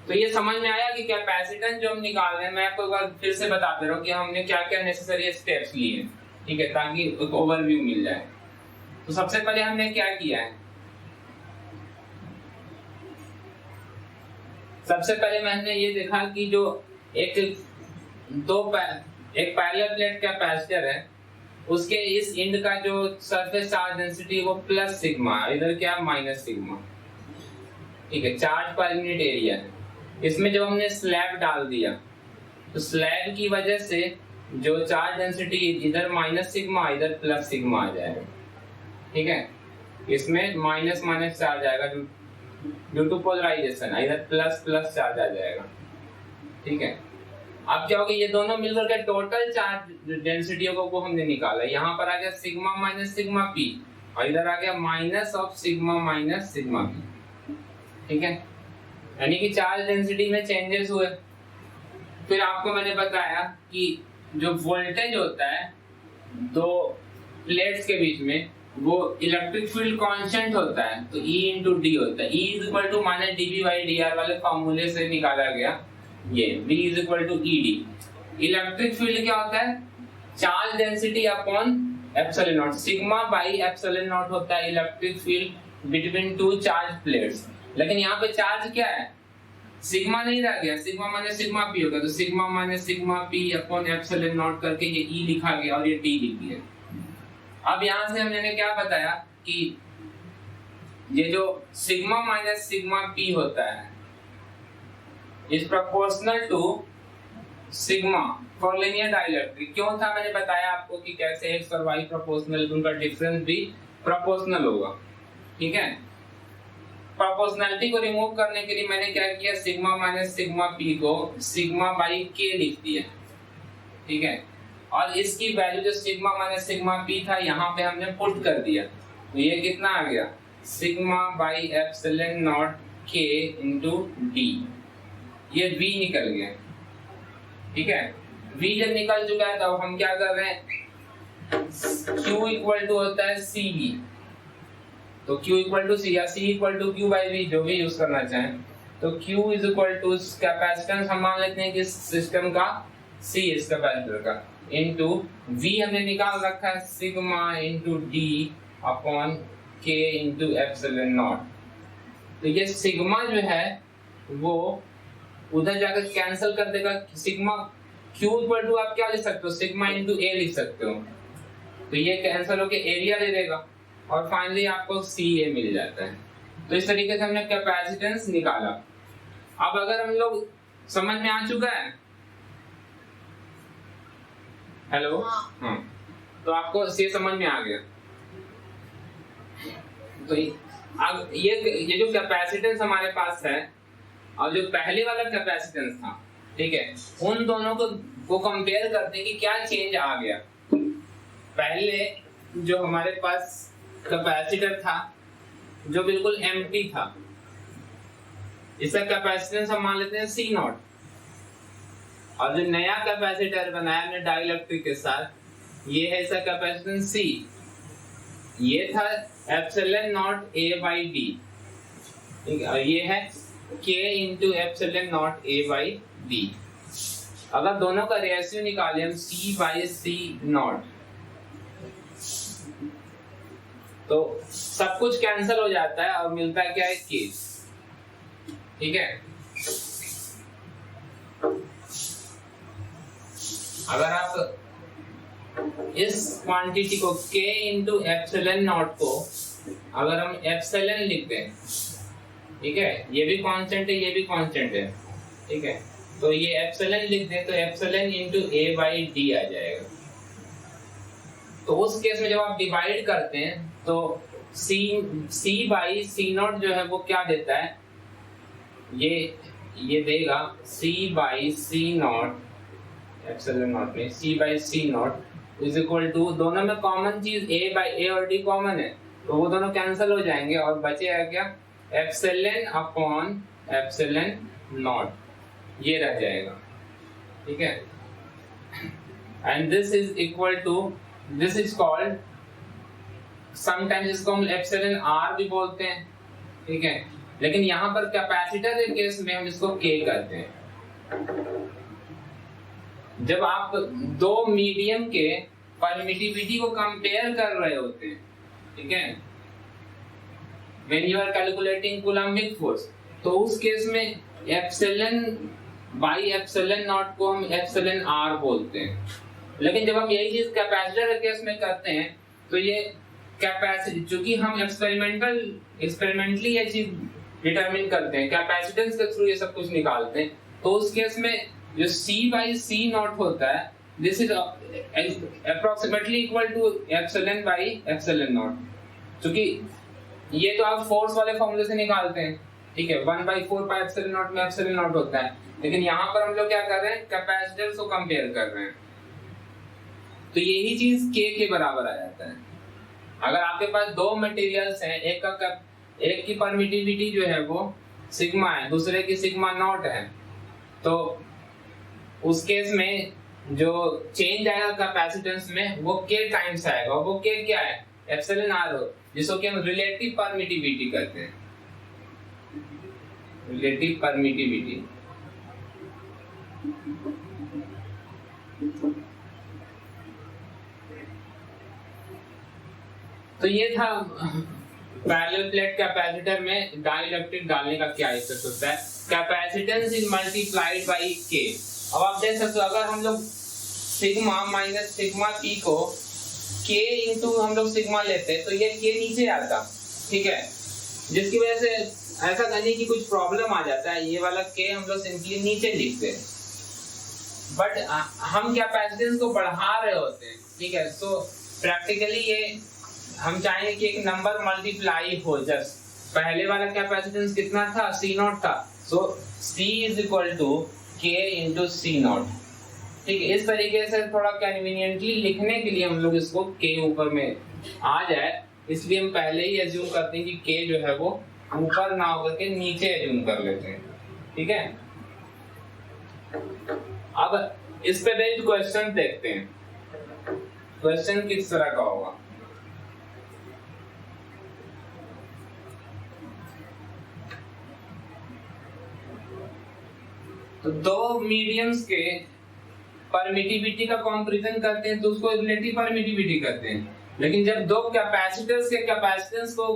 Speaker 1: तो ये समझ में आया कि कैपेसिटेंस जो हम निकाल रहे हैं, मैं आपको एक बार फिर से बताते रहूं कि हमने क्या क्या नेसेसरी स्टेप्स लिए हैं, ठीक है, ताकि एक ओवरव्यू मिल जाए। तो सबसे पहले हमने क्या किया है, सबसे पहले मैंने ये देखा कि जो एक पैरेलल प्लेट कैपेसिटर है उसके इस एंड का जो सरफेस चार्ज डेंसिटी वो प्लस सिग्मा, इधर क्या माइनस सिग्मा, ठीक है, चार्ज पर यूनिट एरिया है। इसमें जब हमने स्लैब डाल दिया तो स्लैब की वजह से जो चार्ज डेंसिटी इधर माइनस सिग्मा इधर प्लस सिग्मा आ जाएगा, ठीक है। इसमें माइनस माइनस चार्ज आएगा ड्यू टू पोलराइजेशन, इधर प्लस प्लस चार्ज आ जाएगा, ठीक है। अब क्या होगा, ये दोनों मिलकर के टोटल चार्ज डेंसिटी को हमने निकाला, यहाँ पर आ गया सिग्मा माइनस सिग्मा पी और इधर आ गया minus of sigma minus sigma P, ठीक है। यानी कि चार्ज डेंसिटी में चेंजेस हुए। फिर आपको मैंने बताया कि जो वोल्टेज होता है दो प्लेट्स के बीच में वो इलेक्ट्रिक फील्ड कांस्टेंट होता है, तो E इंटू डी होता है। E is equal to minus dB by dr वाले फॉर्मूले से निकाला गया ये V is equal to ED। Electric field क्या होता है? Charge density upon epsilon naught, sigma by epsilon naught होता है electric field between two charge plates. लेकिन यहाँ पे चार्ज क्या है? सिग्मा नहीं रह गया, सिग्मा माइनस सिग्मा पी होगा, तो sigma minus sigma P upon epsilon not करके ये E लिखा गया और ये D लिख दिया। अब यहां से हमने क्या बताया कि ये जो सिग्मा माइनस सिग्मा पी होता है is proportional to sigma for linear dielectric. क्यों था? मैंने बताया आपको कि कैसे एक्स और वाई प्रोपोर्शनल, उनका डिफरेंस भी प्रोपोर्शनल होगा। ठीक है, प्रोपोर्शनलिटी को रिमूव करने के लिए मैंने क्या किया, सिग्मा माइनस सिग्मा पी को सिग्मा बाई के लिख दिया। ठीक है, और इसकी वैल्यू जो सिग्मा माइनस सिग्मा पी था यहाँ पे हमने पुट कर दिया, तो ये कितना आ गया? सिग्मा बाई एप्सिलॉन नॉट के इंटू डी, ये V निकल गया। ठीक है, V जब निकल चुका है तो अब हम क्या कर रहे हैं, Q इक्वल टू होता है CV, तो Q इक्वल टू C या C equal to Q by V, जो भी यूज करना चाहें। तो Q is equal to capacitance हम मान लेते हैं कि सिस्टम का, C इस कैपेसिटर का, इंटू V हमने निकाल रखा है सिग्मा इंटू डी अपॉन के इंटू एप्सिलॉन नॉट। तो ये सिग्मा जो है वो उधर जाकर कैंसिल कर देगा, सिग्मा Q इक्वल टू आप क्या लिख सकते हो, सिग्मा इंटू A लिख सकते हो, तो ये कैंसिल होके एरिया दे देगा और फाइनली आपको CA मिल जाता है। तो इस तरीके से हमने कैपेसिटेंस निकाला। अब अगर हम लोग समझ में आ चुका है, हेलो, हाँ, तो आपको ये समझ में आ गया। तो अब ये जो कैपेसिटेंस हमारे पास है और जो पहले वाला कैपेसिटेंस था, ठीक है, उन दोनों को कंपेयर करते हैं कि क्या चेंज आ गया। पहले जो हमारे पास कैपेसिटर था जो बिल्कुल एम्प्टी था, इसका कैपेसिटेंस हम मान लेते हैं C नॉट, और जो नया कैपेसिटर बनाया हमने डाइलेक्ट्रिक के साथ, ये है इसका कैपेसिटेंस C, ये था epsilon not A by D, ये है K into epsilon not A by D। अगर दोनों का रेशियो निकालें हम C बाई C नॉट, तो सब कुछ कैंसिल हो जाता है और मिलता है क्या है, K। ठीक है, अगर आप इस क्वांटिटी को K इंटू एप्सिलॉन नॉट को अगर हम एप्सिलॉन लिख दें, ठीक है, ये भी कांस्टेंट है, ये भी कांस्टेंट है, ठीक है, तो ये एप्सिलॉन लिख दें तो epsilon into A by D आ जाएगा। तो उस केस में जब आप डिवाइड करते हैं तो C बाई C नॉट जो है वो क्या देता है, ये देगा C by C naught, epsilon naught में C by C naught is equal to, दोनों में कॉमन चीज A बाई A और D कॉमन है, तो वो दोनों कैंसिल हो जाएंगे और बचेगा क्या, एप्सिलॉन अपॉन एप्सिलॉन नॉट, ये रह जाएगा। ठीक है, and this is equal to, this is called, sometimes इसको हम एप्सिलॉन R भी बोलते हैं। ठीक है, लेकिन यहाँ पर कैपेसिटर के केस में हम इसको K करते हैं। जब आप दो मीडियम के परमिटिविटी को कंपेयर कर रहे होते हैं, ठीक है, when you are calculating coulombic force, तो उस केस में एप्सिलॉन बाई एप्सिलॉन नॉट को हम एप्सिलॉन R बोलते हैं। लेकिन जब हम यही चीज कैपेसिटर के केस में करते हैं तो ये कैपेसिटी, चूंकि हम एक्सपेरिमेंटली ये चीज डिटरमिन करते हैं, कैपेसिटेंस के थ्रू ये सब कुछ निकालते हैं, तो उस केस में जो C बाई C नॉट होता है, this is approximately equal to epsilon by epsilon naught. क्योंकि ये तो आप फोर्स वाले फॉर्मूले से निकालते हैं, ठीक है, 1/4 पाई एप्सिलॉन नॉट में एप्सिलॉन नॉट होता है, लेकिन यहाँ पर हम लोग क्या कर रहे हैं, कैपेसिटेंस को कंपेयर कर रहे हैं, तो यही चीज K के बराबर आ जाता है। अगर आपके पास दो मटेरियल्स हैं, एक की परमिटिविटी जो है वो सिग्मा है, दूसरे की सिग्मा नॉट है, तो उस केस में जो चेंज आएगा कैपेसिटेंस में वो K टाइम्स आएगा। वो K क्या है, एप्सिलॉन आर हो, जिसको कि हम रिलेटिव परमिटिविटी कहते हैं, रिलेटिव परमिटिविटी। तो ये था पैरेलल प्लेट कैपेसिटर में डाइलेक्ट्रिक डालने का क्या इफेक्ट होता है। कैपेसिटेंस इज मल्टीप्लाइड बाई के। अब आप देख सकते हो अगर हम लोग सिग्मा माइनस सिग्मा पी को के इंटू हम लोग सिग्मा लेते हैं तो ये के नीचे आता, ठीक है, जिसकी वजह से ऐसा करने की कुछ प्रॉब्लम आ जाता है, ये वाला के हम लोग सिंपली नीचे लिखते हैं, बट हम कैपेसिटेंस को बढ़ा रहे होते हैं, ठीक है। सो प्रैक्टिकली ये हम चाहेंगे कि एक नंबर मल्टीप्लाई हो, जस्ट पहले वाला कैपेसिटेंस कितना था, सी नॉट था, सो सी इज इक्वल टू के इंटू सी नॉट, ठीक है। इस तरीके से थोड़ा कन्वीनियंटली लिखने के लिए हम लोग इसको के ऊपर में आ जाए, इसलिए हम पहले ही एज्यूम करते हैं कि के जो है वो ऊपर ना होकर के नीचे एज्यूम कर लेते हैं, ठीक है। अब इस पे बेस्ड क्वेश्चन देखते हैं, क्वेश्चन किस तरह का होगा। तो दो मीडियम्स के परमिटिविटी का कंपैरिजन करते हैं तो उसको रिलेटिव परमिटिविटी कहते हैं, लेकिन जब दो कैपेसिटर्स के कैपेसिटेंस को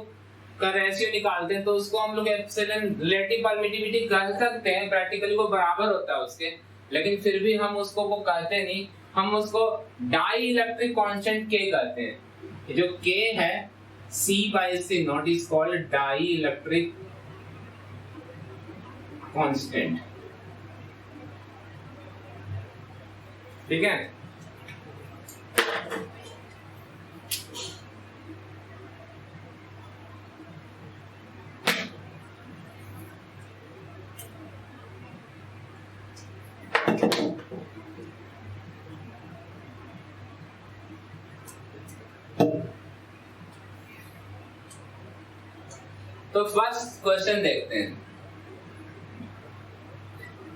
Speaker 1: का रेशियो निकालते हैं तो उसको हम लोग एप्सिलॉन रिलेटिव परमिटिविटी कह सकते हैं, प्रैक्टिकली वो बराबर होता है उसके, लेकिन फिर भी हम उसको वो कहते नहीं, हम उसको डाई इलेक्ट्रिक कांस्टेंट के कहते हैं। जो के है C by C naught is called dielectric constant, ठीक है। तो फर्स्ट क्वेश्चन देखते हैं।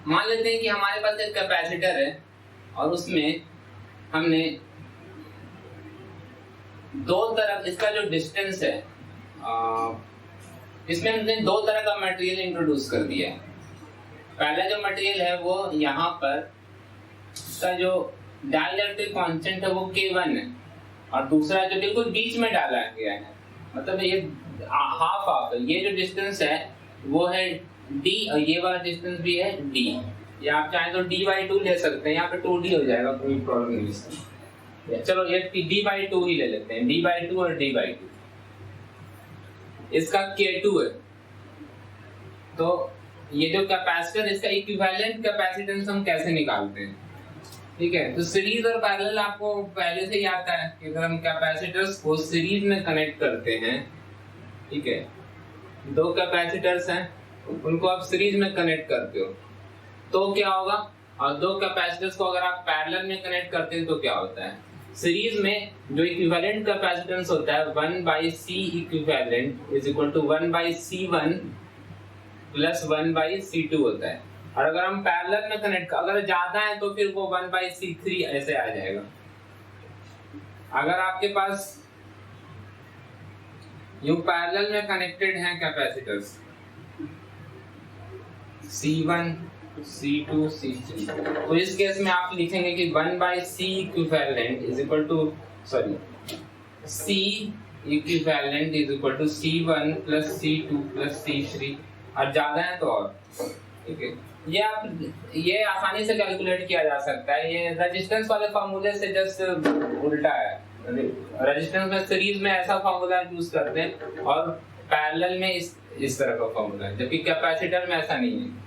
Speaker 1: मान लेते हैं कि हमारे पास एक कैपेसिटर है और उसमें हमने दो तरफ, इसका जो डिस्टेंस है इसमें हमने दो तरह का मटेरियल इंट्रोड्यूस कर दिया है। पहला जो मटेरियल है वो यहाँ पर इसका जो डाइलेक्ट्रिक कांस्टेंट है वो K1 है, और दूसरा जो बिल्कुल बीच में डाला गया है, मतलब ये हाफ हाफ है, ये जो डिस्टेंस है वो है D और ये वाला डिस्टेंस भी है D, या आप चाहें तो D/2 ले सकते हैं, यहाँ पे 2D हो जाएगा, कोई प्रॉब्लम नहीं इसमें। चलो ये D/2 ही ले लेते हैं, D/2 और D/2। इसका K2 है, तो ये जो कैपेसिटर इसका इक्विवेलेंट कैपेसिटेंस हम कैसे निकालते हैं, ठीक है। तो सीरीज और पैरेलल आपको पहले से ही आता है कि अगर हम कैपेसिटर्स को सीरीज में कनेक्ट करते हैं, ठीक है, दो कैपेसिटर्स हैं उनको आप सीरीज में कनेक्ट करते हो तो क्या होगा, और दो कैपेसिटर्स को अगर आप पैरेलल में कनेक्ट करते हैं तो क्या होता है। सीरीज में जो इक्विवेलेंट कैपेसिटेंस होता है 1/C equivalent is equal to 1/C1 plus 1/C2 होता है, और अगर हम पैरेलल में कनेक्ट, अगर ज्यादा है तो फिर वो 1/C3 ऐसे आ जाएगा। अगर आपके पास यूं पैरेलल में कनेक्टेड हैं कैपेसिटर्स C1 C2 C3, तो इस केस में आप लिखेंगे कि 1/C equivalent is equal to C equivalent is equal to C1 plus C2 plus C3, और ज्यादा है तो और, ठीक है। ये आसानी से कैलकुलेट किया जा सकता है, ये रेजिस्टेंस वाले फार्मूले से जस्ट उल्टा है। रेजिस्टेंस में सीरीज में ऐसा फार्मूला यूज करते हैं और पैरेलल में इस तरह का फार्मूला है, जबकि कैपेसिटर में ऐसा नहीं है।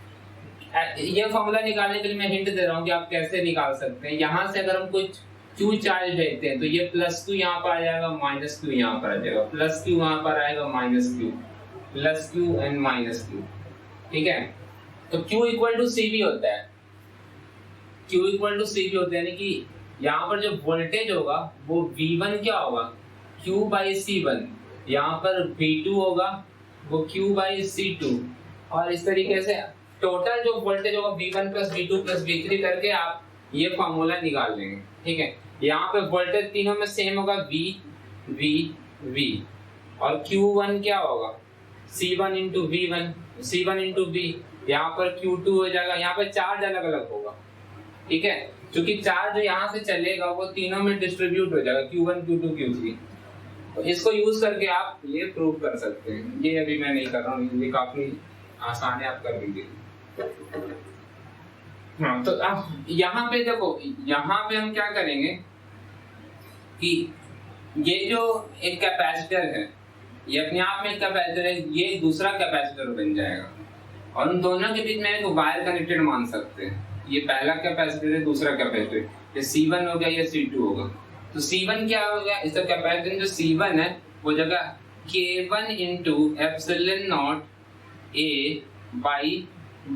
Speaker 1: ये फार्मूला निकालने के लिए मैं हिंट दे रहा हूँ कि आप कैसे निकाल सकते हैं। यहाँ से अगर हम कुछ Q चार्ज भेजते हैं तो ये +Q यहाँ पर आ जाएगा, -Q यहाँ पर आ जाएगा, +Q वहाँ पर आएगा, -Q, +Q एंड -Q, ठीक है। तो Q इक्वल टू CV होता है, Q इक्वल टू CV होता है, यानी कि यहाँ पर जो वोल्टेज होगा वो V1 क्या होगा, Q/C1, यहाँ पर V2 होगा वो Q/C2, और इस तरीके से टोटल जो वोल्टेज होगा V1 plus V2 plus V3 करके आप ये फॉर्मूला निकाल लेंगे, ठीक है। यहाँ पे वोल्टेज तीनों में सेम होगा V V, और Q1 क्या होगा C1 into V1, C1 into V, यहाँ पर Q2 हो जाएगा, यहाँ पर चार्ज अलग अलग होगा, ठीक है, क्योंकि चार्ज यहाँ से चलेगा वो तीनों में डिस्ट्रीब्यूट हो जाएगा Q1 Q2 Q3। तो इसको यूज करके आप ये प्रूव कर सकते हैं, ये अभी मैं नहीं कर रहा हूँ, ये काफी आसान है, आप कर लीजिए। हाँ, तो अब यहाँ पे देखो, यहाँ पे हम क्या करेंगे कि ये जो एक कैपेसिटर है, ये अपने आप में एक कैपेसिटर है, ये दूसरा कैपेसिटर बन जाएगा, और उन दोनों के बीच में एक वायर कनेक्टेड मान सकते हैं। ये पहला कैपेसिटर है, दूसरा कैपेसिटर, ये C1 हो गया, ये C2 होगा। तो C1 क्या हो गया, इसका कैपेसिटेंस जो C1 है वो जगह K1 into epsilon not A by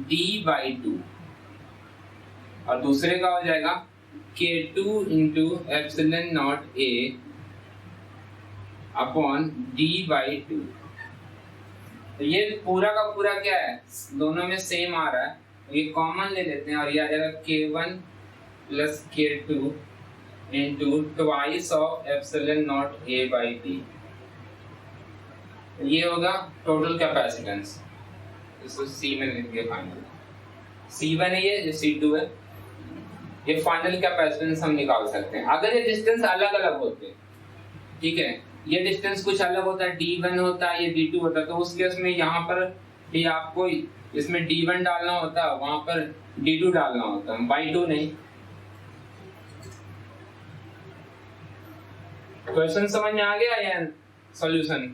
Speaker 1: D/2, और दूसरे का हो जाएगा K2 into epsilon not A upon D/2। तो ये पूरा का पूरा क्या है, दोनों में सेम आ रहा है, ये कॉमन ले लेते हैं और ये आ जाएगा K1 plus K2 into twice of epsilon not A/D। ये होगा टोटल कैपेसिटेंस, इसको C में लिखेंगे फाइनल, C1 है ये C2 है, ये फाइनल कैपेसिटेंस हम निकाल सकते हैं। अगर ये डिस्टेंस अलग अलग होते हैं, ठीक है, ये डिस्टेंस कुछ अलग होता है, D1 होता है, ये D2 होता है, तो उस केस में यहाँ पर भी आपको इसमें D1 डालना होता है, वहां पर D2 डालना होता है, बाई 2 नहीं। क्वेश्चन समझ में आ गया या सॉल्यूशन?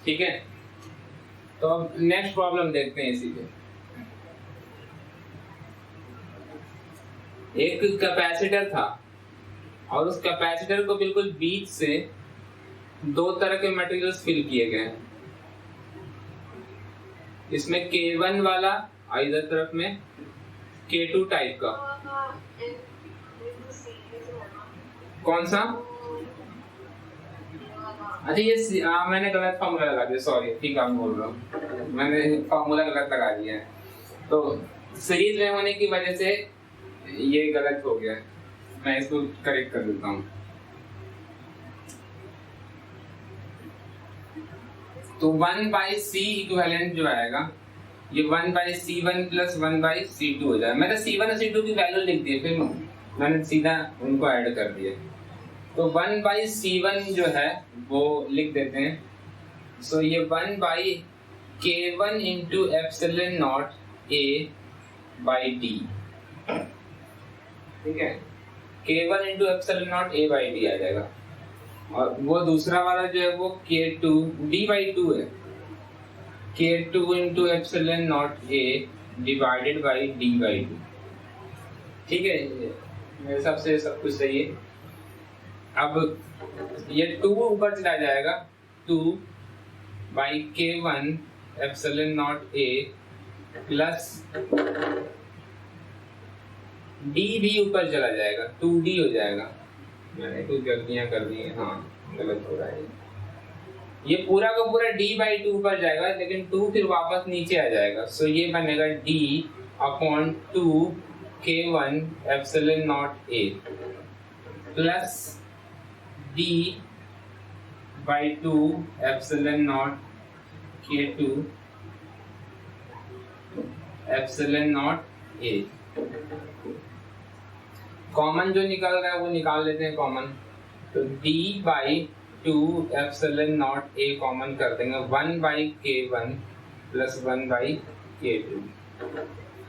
Speaker 1: ठीक है, तो अब नेक्स्ट प्रॉब्लम देखते हैं इसी पे। एक कैपेसिटर था और उस कैपेसिटर को बिल्कुल बीच से दो तरह के मटेरियल्स फिल किए गए, इसमें K1 वाला और इधर तरफ में K2 टाइप का। कौन सा? अच्छा ये मैंने गलत फॉर्मूला लगा दिया, सॉरी, ठीक है बोल रहा हूँ, मैंने फॉर्मूला गलत लगा दिया है, तो सीरीज में होने की वजह से ये गलत हो गया, मैं इसको करेक्ट कर देता हूँ। तो 1/C इक्विवेलेंट जो आएगा, ये 1/C1 प्लस 1/C2 हो जाएगा। मैंने C1 और C2 की वैल्यू लिख दी, फिर मैंने सीधा उनको ऐड कर दिया। तो 1/C1 जो है वो लिख देते हैं, सो ये 1/K1 into epsilon not A/D, ठीक है, K1 into epsilon not A/D आ जाएगा, और वो दूसरा वाला जो है वो K2 D/2 है, K2 into epsilon not A divided by D/2, ठीक है, मेरे हिसाब से सब कुछ सही है। अब ये 2 ऊपर चला जाएगा, 2/K1 epsilon not A plus D भी ऊपर चला जाएगा, 2D हो जाएगा। मैंने कुछ गलतियां कर दी हैं, हाँ गलत हो रहा है, ये पूरा का पूरा D/2 ऊपर जाएगा, लेकिन 2 फिर वापस नीचे आ जाएगा, सो ये बनेगा D upon 2K1 epsilon not A plus D/2 epsilon not K2 epsilon not A। Common जो निकल रहा है वो निकाल लेते हैं कॉमन, तो D/2 epsilon not A common कर देंगे, 1/K1 प्लस 1/K2,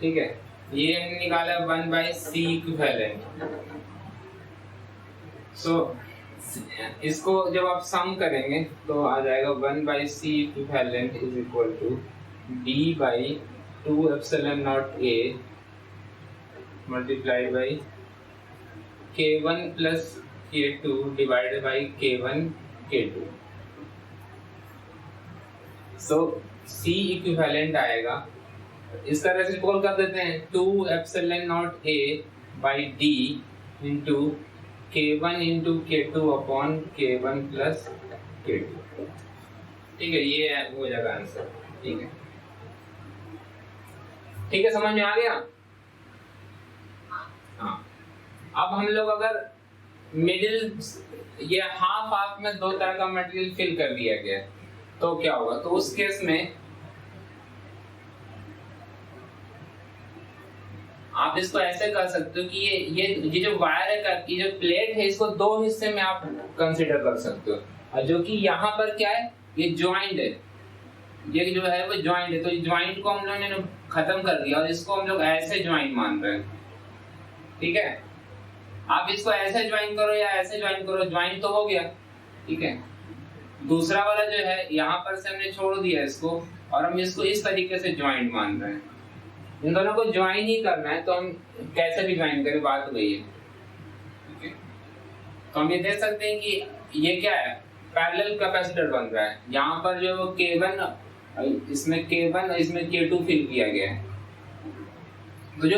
Speaker 1: ठीक है, ये हमने निकाला 1/C इक्विवेलेंट। सो इसको जब आप सम करेंगे तो आ जाएगा 1/C equivalent is equal to D/2 epsilon not A multiplied by K1 plus K2 divided by K1 K2। So C equivalent आएगा, इसका रेसिप्रोकल कर देते हैं, 2 epsilon not A by D into K1 into K2 upon K1 plus K2, ठीक है, ये हो जाएगा आंसर, ठीक है, ठीक है, समझ में आ गया? हाँ, अब हम लोग अगर मिडिल ये हाफ हाफ में दो तरह का मटेरियल फिल कर दिया गया है, तो क्या होगा? तो उस केस में आप इसको ऐसे कर सकते हो कि ये जो वायर है, ये जो प्लेट है, इसको दो हिस्से में आप कंसीडर कर सकते हो। और जो कि यहाँ पर क्या है, ये ज्वाइंट है, ये जो है वो ज्वाइंट है, तो ज्वाइंट को हम लोगों ने खत्म कर दिया और इसको हम लोग ऐसे ज्वाइंट मान रहे हैं। ठीक है, आप इसको ऐसे ज्वाइन करो या ऐसे ज्वाइन करो, ज्वाइन तो हो गया। ठीक है, दूसरा वाला जो है यहाँ पर से हमने छोड़ दिया इसको और हम इसको इस तरीके से ज्वाइंट मान रहे हैं। इन दोनों को ज्वाइन ही करना है, तो हम कैसे भी ज्वाइन करें, बात वही है। ठीक है, तो हम ये देख सकते हैं कि ये क्या है, पैरेलल कैपेसिटर बन रहा है। यहाँ पर जो K1 इसमें K1 इसमें K2 फिल किया गया है। तो जो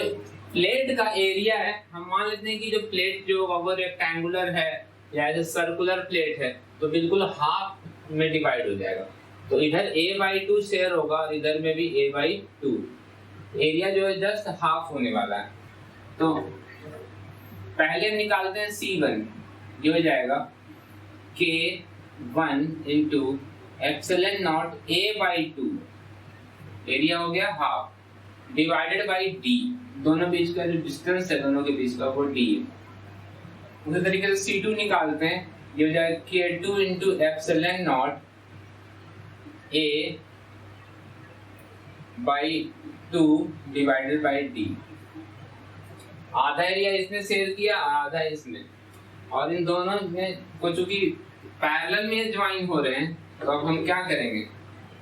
Speaker 1: प्लेट का एरिया है, हम मान लेते हैं कि जो प्लेट जो अगर रेक्टेंगुलर है या जो सर्कुलर प्लेट है, तो बिल्कुल हाफ में डिवाइड हो जाएगा। तो इधर a/2 शेयर होगा और इधर में भी a/2। एरिया जो है जस्ट हाफ होने वाला है। तो पहले हम निकालते हैं C1, ये हो जाएगा K1 into epsilon not a/2, area हो गया हाफ, डिवाइडेड बाई d, दोनों बीच का जो डिस्टेंस है दोनों के बीच का वो d है। उसी तरीके से C2 निकालते हैं, ये हो जाएगा K2 into epsilon not a/2 divided by d। आधा एरिया इसने शेयर किया, आधा इसमें, और इन दोनों में को चूंकि पैरेलल में ज्वाइन हो रहे हैं, तो अब हम क्या करेंगे,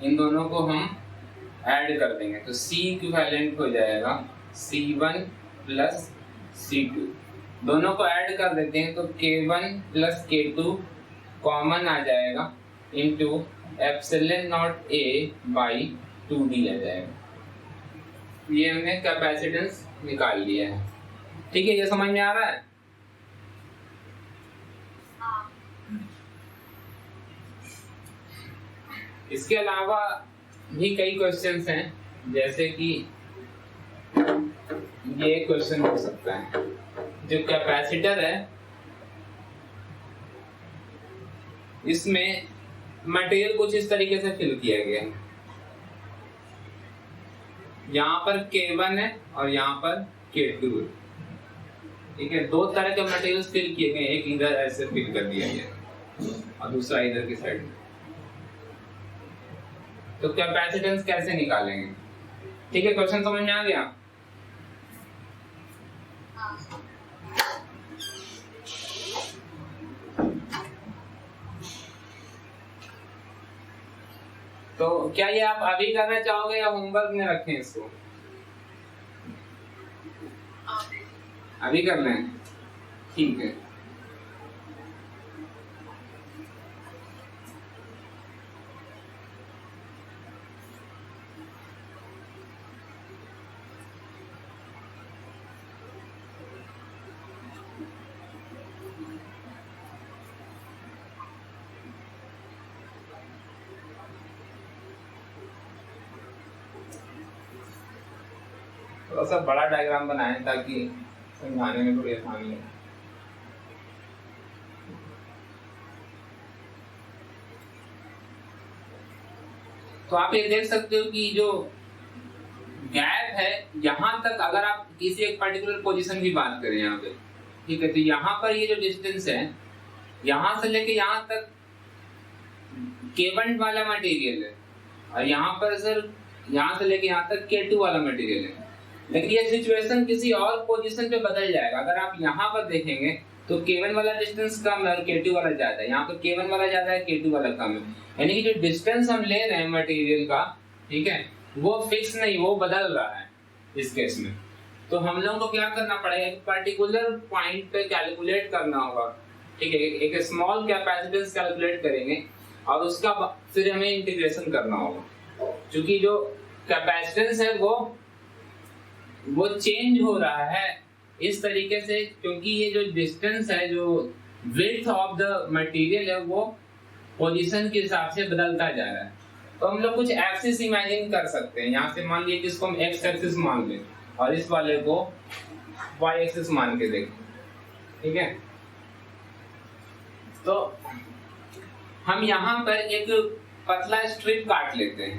Speaker 1: इन दोनों को हम ऐड कर देंगे। तो C इक्विवेलेंट हो जाएगा C1 प्लस C2, दोनों को ऐड कर देते हैं तो K1 प्लस K2 कॉमन आ जाएगा इंटू एप्सिलॉन नॉट a/2d आ जाएगा। ये हमने कैपेसिटेंस निकाल लिया है। ठीक है, ये समझ में आ रहा है? इसके अलावा भी कई क्वेश्चंस हैं, जैसे कि ये क्वेश्चन हो सकता है, जो कैपेसिटर है इसमें मटेरियल कुछ इस तरीके से फिल किया गया है। यहाँ पर K1 है और यहाँ पर K2 है। ठीक है, दो तरह के मटेरियल्स फिल किए गए, एक इधर ऐसे फिल कर दिया गया और दूसरा इधर की साइड में। तो कैपेसिटेंस कैसे निकालेंगे? ठीक है, क्वेश्चन समझ में आ गया? तो क्या ये आप अभी करना चाहोगे या होमवर्क में रखें इसको? अभी कर लें, ठीक है। थोड़ा सा बड़ा डायग्राम बनाएं ताकि समझाने में थोड़ी आसानी हो। तो आप ये देख सकते हो कि जो गैप है, यहाँ तक अगर आप किसी एक पर्टिकुलर पोजीशन की बात करें यहाँ पे, ठीक है, तो यहाँ पर ये जो डिस्टेंस है, यहाँ से लेके यहाँ तक K1 वाला मटेरियल है और यहाँ पर सर यहाँ से लेके यहाँ तक K2 वाला मटेरियल है। लेकिन ये सिचुएशन किसी और पोजीशन पे बदल जाएगा। अगर आप यहाँ पर देखेंगे तो K1 वाला डिस्टेंस कम है और K2 वाला ज्यादा है। यहाँ पर K1 वाला ज्यादा है, K2 वाला कम है। यानी कि जो डिस्टेंस हम ले रहे हैं मटेरियल का, ठीक है, वो फिक्स नहीं, वो बदल रहा है इस केस में। तो हम लोगों को क्या करना पड़ेगा, एक पर्टिकुलर पॉइंट पे कैलकुलेट करना होगा। ठीक है, एक स्मॉल कैपेसिटेंस कैलकुलेट करेंगे और उसका फिर हमें इंटीग्रेशन करना होगा। क्योंकि जो कैपेसिटेंस है वो चेंज हो रहा है इस तरीके से, क्योंकि ये जो डिस्टेंस है, जो विड्थ ऑफ द मटेरियल है, वो पोजीशन के हिसाब से बदलता जा रहा है। तो हम लोग कुछ एक्सिस इमेजिन कर सकते हैं। यहाँ से मान लीजिए कि इसको हम एक्स एक्सिस मान लें और इस वाले को वाई एक्सिस मान के देखें। ठीक है, तो हम यहाँ पर एक पतला स्ट्रिप काट लेते हैं,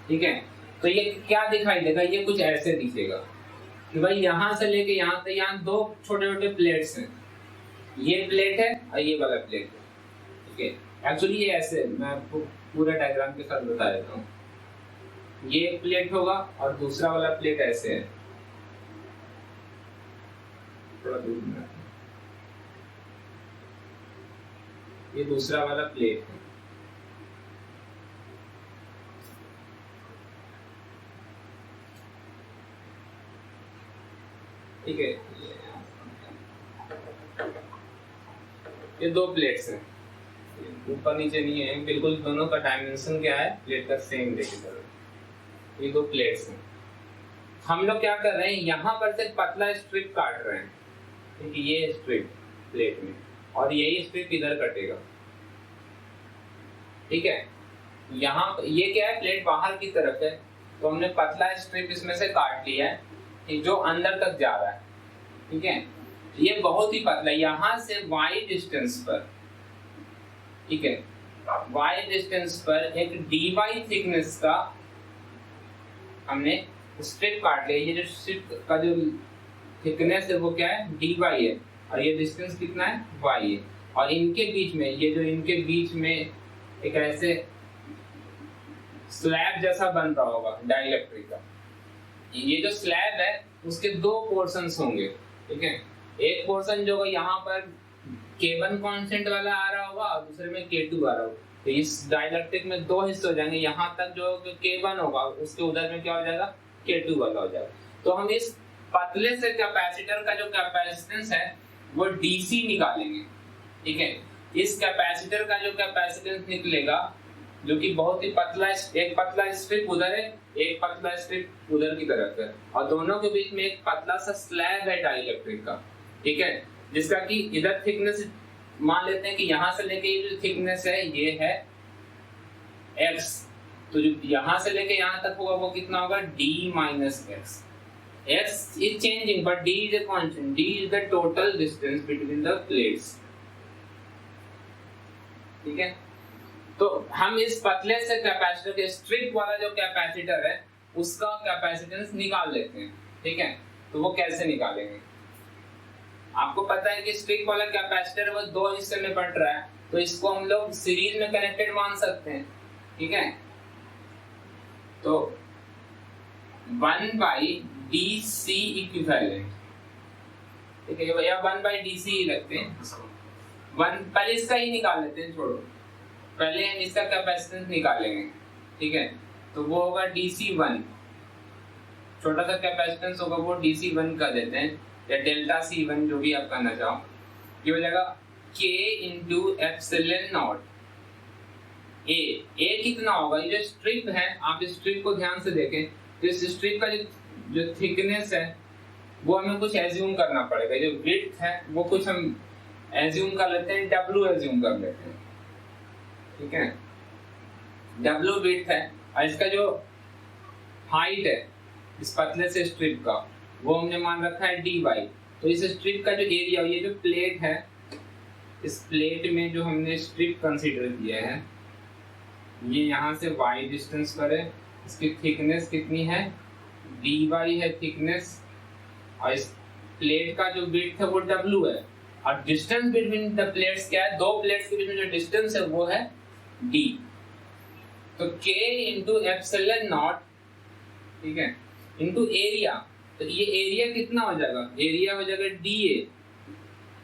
Speaker 1: ठीक है। तो ये क्या दिखाई देगा, ये कुछ ऐसे दिखेगा कि भाई यहाँ से लेके यहाँ तक, यहाँ दो छोटे छोटे प्लेट्स हैं, ये प्लेट है और ये वाला प्लेट है, ठीक है। एक्चुअली ये ऐसे, मैं आपको पूरा डायग्राम के साथ बता देता हूँ। ये एक प्लेट होगा और दूसरा वाला प्लेट ऐसे है, थोड़ा दूर में, ये दूसरा वाला प्लेट है, ठीक है। ये दो प्लेट्स हैं, ऊपर नीचे नहीं है, बिल्कुल दोनों का डायमेंशन क्या है, प्लेट का सेम देखिए। ये दो प्लेट्स हैं, हम लोग क्या कर रहे हैं, यहाँ पर से पतला स्ट्रिप काट रहे हैं, ठीक है। ये स्ट्रिप प्लेट में और यही स्ट्रिप इधर कटेगा, ठीक है। यहाँ ये क्या है, प्लेट बाहर की तरफ है, तो हमने पतला स्ट्रिप इसमें से काट लिया है जो अंदर तक जा रहा है, ठीक है। ये बहुत ही पतला, यहाँ से y डिस्टेंस पर, ठीक है, y डिस्टेंस पर एक dy थिकनेस का हमने स्ट्रिप काट लिया। ये जो स्ट्रिप का जो थिकनेस है वो क्या है, dy है, और ये डिस्टेंस कितना है, y है। और इनके बीच में, ये जो इनके बीच में एक ऐसे स्लैब जैसा बन रहा होगा डाइलेक्ट्रिक का, ये जो स्लैब है उसके दो पोर्शंस होंगे, ठीक है। एक पोर्शन जो यहाँ पर K1 कांस्टेंट वाला आ रहा होगा और दूसरे में K2 आ रहा होगा, तो इस डाइलेक्ट्रिक में दो हिस्से हो जाएंगे। यहाँ तक जो K1 होगा उसके उधर में क्या हो जाएगा, K2 वाला हो जाएगा। तो हम इस पतले से कैपेसिटर का जो कैपेसिटेंस है वो DC निकालेंगे, ठीक है। इस कैपेसिटर का जो कैपेसिटेंस निकलेगा, जो कि बहुत ही पतला, एक पतला स्ट्रिप उधर है, एक पतला स्ट्रिप उधर की तरफ है, और दोनों के बीच में एक पतला सा स्लैब है डाइलेक्ट्रिक का, ठीक है, जिसका कि इधर थिकनेस मान लेते हैं कि यहाँ से लेके ये जो थिकनेस है ये है x, तो जो यहाँ से लेके यहाँ तक होगा वो कितना होगा, d minus x। x is changing but d is a constant, d is the total distance between the plates, ठीक है। तो हम इस पतले से कैपेसिटर के स्ट्रिप वाला जो कैपेसिटर है उसका कैपेसिटेंस निकाल लेते हैं, ठीक है। तो वो कैसे निकालेंगे, आपको पता है कि स्ट्रिप वाला कैपेसिटर वो दो हिस्से में बंट रहा है, तो इसको हम लोग सीरीज में कनेक्टेड मान सकते हैं, ठीक है। तो 1/DC इक्विवेलेंट, ठीक है भैया, 1/DC ही रखते हैं इसको। पहले इसका ही निकाल लेते हैं, छोड़ो, पहले हम इसका कैपेसिटेंस निकालेंगे, ठीक है। तो वो होगा DC1, छोटा सा कैपेसिटेंस होगा वो DC1 का देते हैं, या डेल्टा C1 जो भी आप कहना चाहो। ये हो जाएगा K into epsilon not A कितना होगा, ये जो स्ट्रिप है, आप इस स्ट्रिप को ध्यान से देखें, तो इस स्ट्रिप का जो थिकनेस है वो हमें कुछ एज्यूम करना पड़ेगा। जो विड्थ है वो कुछ हम एज्यूम कर लेते हैं, W एज्यूम कर लेते हैं, ठीक है। W विड्थ है, और इसका जो हाइट है इस पतले से स्ट्रिप का वो हमने मान रखा है dy। तो इस स्ट्रिप का जो एरिया, ये जो प्लेट है, इस प्लेट में जो हमने स्ट्रिप कंसीडर किया है, ये यहाँ से y डिस्टेंस पर है, इसकी थिकनेस कितनी है, dy है थिकनेस, और इस प्लेट का जो विड्थ है वो W है, और डिस्टेंस बिटवीन द प्लेट्स क्या है, दो प्लेट्स के बीच में जो डिस्टेंस है वो है d। तो K इंटू एप्सिलॉन नॉट, ठीक है, इंटू एरिया। तो ये एरिया कितना हो जाएगा, एरिया हो जाएगा dA,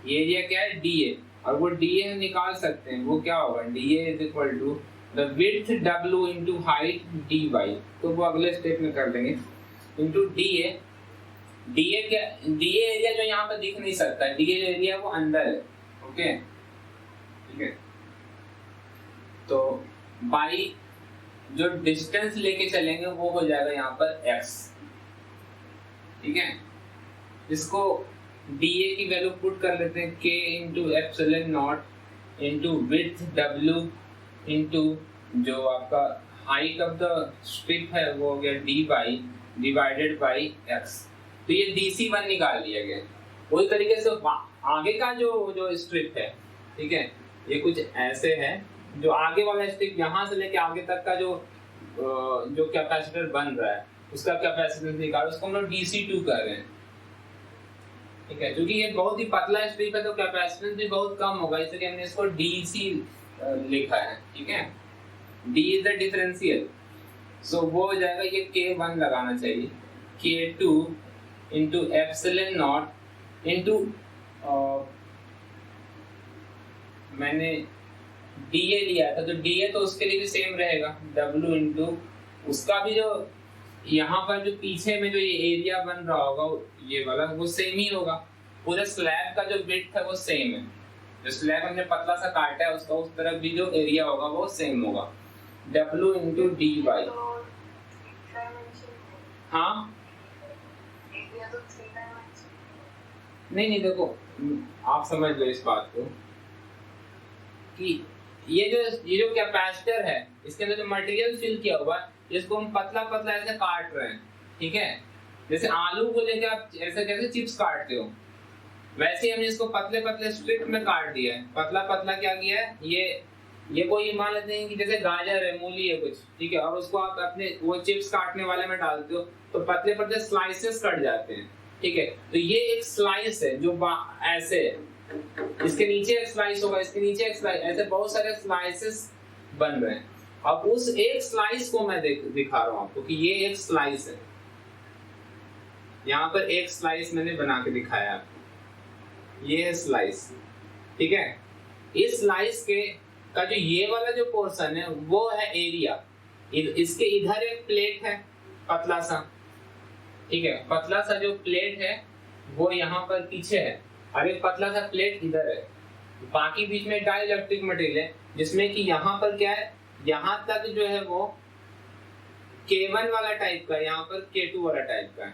Speaker 1: ये एरिया क्या है, dA, और वो dA हम निकाल सकते हैं, वो क्या होगा, dA is equal to the width W into height dy। तो वो अगले स्टेप में कर देंगे, इंटू dA। dA क्या, dA एरिया जो यहाँ पे दिख नहीं सकता, dA एरिया वो अंदर है, ओके, ठीक है। तो बाई जो डिस्टेंस लेके चलेंगे वो हो जाएगा यहाँ पर x, ठीक है। इसको dA की वैल्यू पुट कर लेते हैं, K into epsilon not into width W into जो आपका हाइट ऑफ द स्ट्रिप है वो हो गया dy डिवाइडेड बाई x। तो ये DC1 निकाल लिया गया। उसी तरीके से आगे का जो स्ट्रिप है, ठीक है, ये कुछ ऐसे है, जो आगे वाला स्ट्रिप यहाँ से लेके आगे तक का जो कैपेसिटर बन रहा है उसका कैपेसिटेंस निकालो, उसको हम लोग DC2 कर रहे हैं। ठीक है, क्योंकि ये बहुत ही पतला स्ट्रिप है तो कैपेसिटेंस भी बहुत कम होगा, इसलिए हमने इसको DC लिखा है। ठीक है, D इज द डिफरेंशियल, सो वो हो जाएगा, ये K1 लगाना चाहिए, K2 into epsilon not into मैंने DA लिया था तो DA तो उसके लिए भी सेम रहेगा, W इंटू उसका भी जो यहाँ पर जो पीछे में जो ये एरिया बन रहा होगा ये वाला वो सेम ही होगा, पूरे स्लैब का जो विड्थ है वो सेम है, जो स्लैब हमने पतला सा काटा है उसका उस तरफ भी जो एरिया होगा वो सेम होगा, W इंटू डी वाई। हाँ नहीं देखो, आप समझ लो इस बात को कि ये जो कैपेसिटर है इसके अंदर जो मटेरियल फिल किया हुआ है इसको हम पतला पतला ऐसे काट रहे हैं। ठीक है, जैसे आलू को लेके आप ऐसे कैसे चिप्स काटते हो वैसे ही हमने इसको पतले पतले स्ट्रिप में काट दिया है। पतला पतला क्या किया है, ये कोई मान लेते हैं कि जैसे गाजर है, मूली है कुछ, ठीक है, और उसको आप अपने वो चिप्स काटने वाले में डालते हो तो पतले पतले स्लाइसेस कट जाते हैं। ठीक है, तो ये एक स्लाइस है जो ऐसे है, इसके नीचे एक स्लाइस होगा, इसके नीचे एक स्लाइस, ऐसे बहुत सारे स्लाइसेस बन रहे हैं। अब उस एक स्लाइस को मैं दिखा रहा हूं आपको कि ये एक स्लाइस है, यहाँ पर एक स्लाइस मैंने बना के दिखाया आपको, ये है स्लाइस। ठीक है, इस स्लाइस के का जो ये वाला जो पोर्शन है वो है एरिया, इसके इधर एक प्लेट है पतला सा, ठीक है, पतला सा जो प्लेट है वो यहाँ पर पीछे है और एक पतला सा प्लेट इधर है, बाकी बीच में डाइलेक्ट्रिक मटेरियल है जिसमें कि यहाँ पर क्या है, यहाँ तक जो है वो K1 वाला टाइप का, यहाँ पर K2 वाला टाइप का है।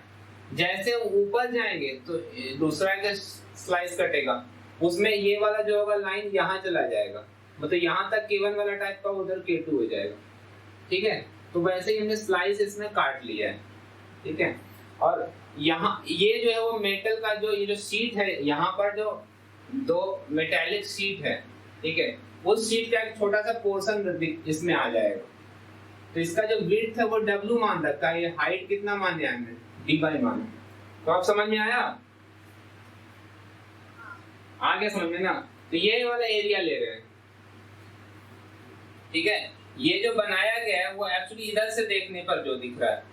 Speaker 1: जैसे ऊपर जाएंगे तो दूसरा का स्लाइस कटेगा, उसमें ये वाला जो होगा लाइन यहाँ चला जाएगा, मतलब यहाँ तक K1 वाला टाइप का, उधर K2 हो जाएगा। ठीक है, तो वैसे ही हमने स्लाइस इसमें काट लिया है। ठीक है, और यहाँ ये जो है वो मेटल का जो ये जो शीट है, यहाँ पर जो दो मेटेलिक शीट है, ठीक है, उस शीट का एक छोटा सा पोर्शन इसमें आ जाएगा। तो इसका जो विड्थ है वो W मान रखा है, ये हाइट कितना मान दिया हमने, D बाई मान। तो आप समझ में आया, आ गया समझ में ना। तो ये वाला एरिया ले रहे हैं। ठीक है, ये जो बनाया गया है वो एक्चुअली इधर से देखने पर जो दिख रहा है,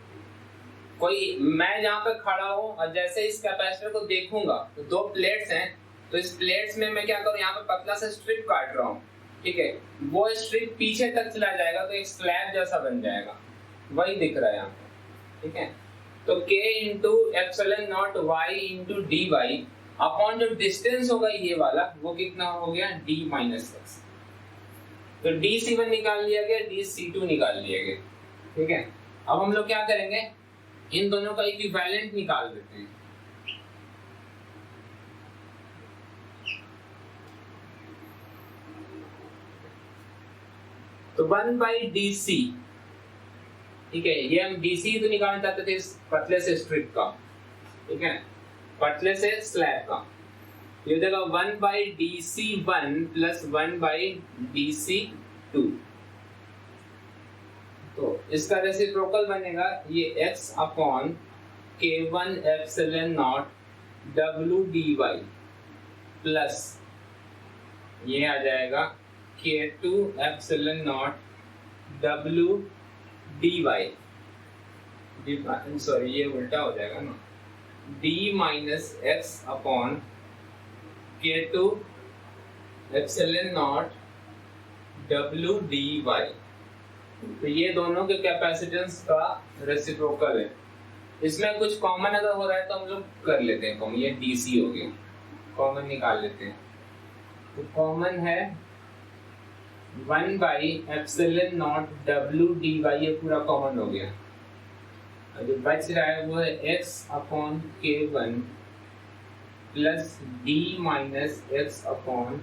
Speaker 1: कोई मैं जहाँ पे खड़ा हूँ और जैसे इस कैपेसिटर को देखूंगा तो दो प्लेट्स हैं, तो इस प्लेट्स में मैं क्या करूँ, यहाँ पे पतला सा स्ट्रिप काट रहा हूँ। ठीक है, वो स्ट्रिप पीछे तक चला जाएगा तो एक स्लैब जैसा बन जाएगा, वही दिख रहा है यहाँ पे। ठीक है, तो K into epsilon naught Y into D Y upon जो डिस्टेंस होगा ये वाला वो कितना हो गया, D माइनस एक्स। तो DC1 निकाल लिया गया, DC2 निकाल लिया गया। ठीक है, अब हम लोग क्या करेंगे, इन दोनों का इक्विवेलेंट निकाल देते हैं। तो 1/DC, ठीक है, ये हम DC तो निकालना चाहते थे इस पतले से स्ट्रिप का, ठीक है, पतले से स्लैब का, ये हो जाएगा 1/DC1 प्लस 1/DC2। तो इसका रेसिप्रोकल बनेगा ये x upon K1 epsilon not W dy plus ये आ जाएगा K2 epsilon not W dy, sorry ये उल्टा हो जाएगा ना, D minus x upon K2 epsilon not W dy। तो ये दोनों के कैपेसिटेंस का रेसिप्रोकल है। इसमें कुछ कॉमन अगर हो रहा है तो हम लोग कर लेते हैं कॉमन, ये DC हो गया, कॉमन निकाल लेते हैं। तो कॉमन है 1/एप्सिलॉन नॉट W dy, ये पूरा कॉमन हो गया। और जो बच रहा है वो है x upon K1 plus D minus x upon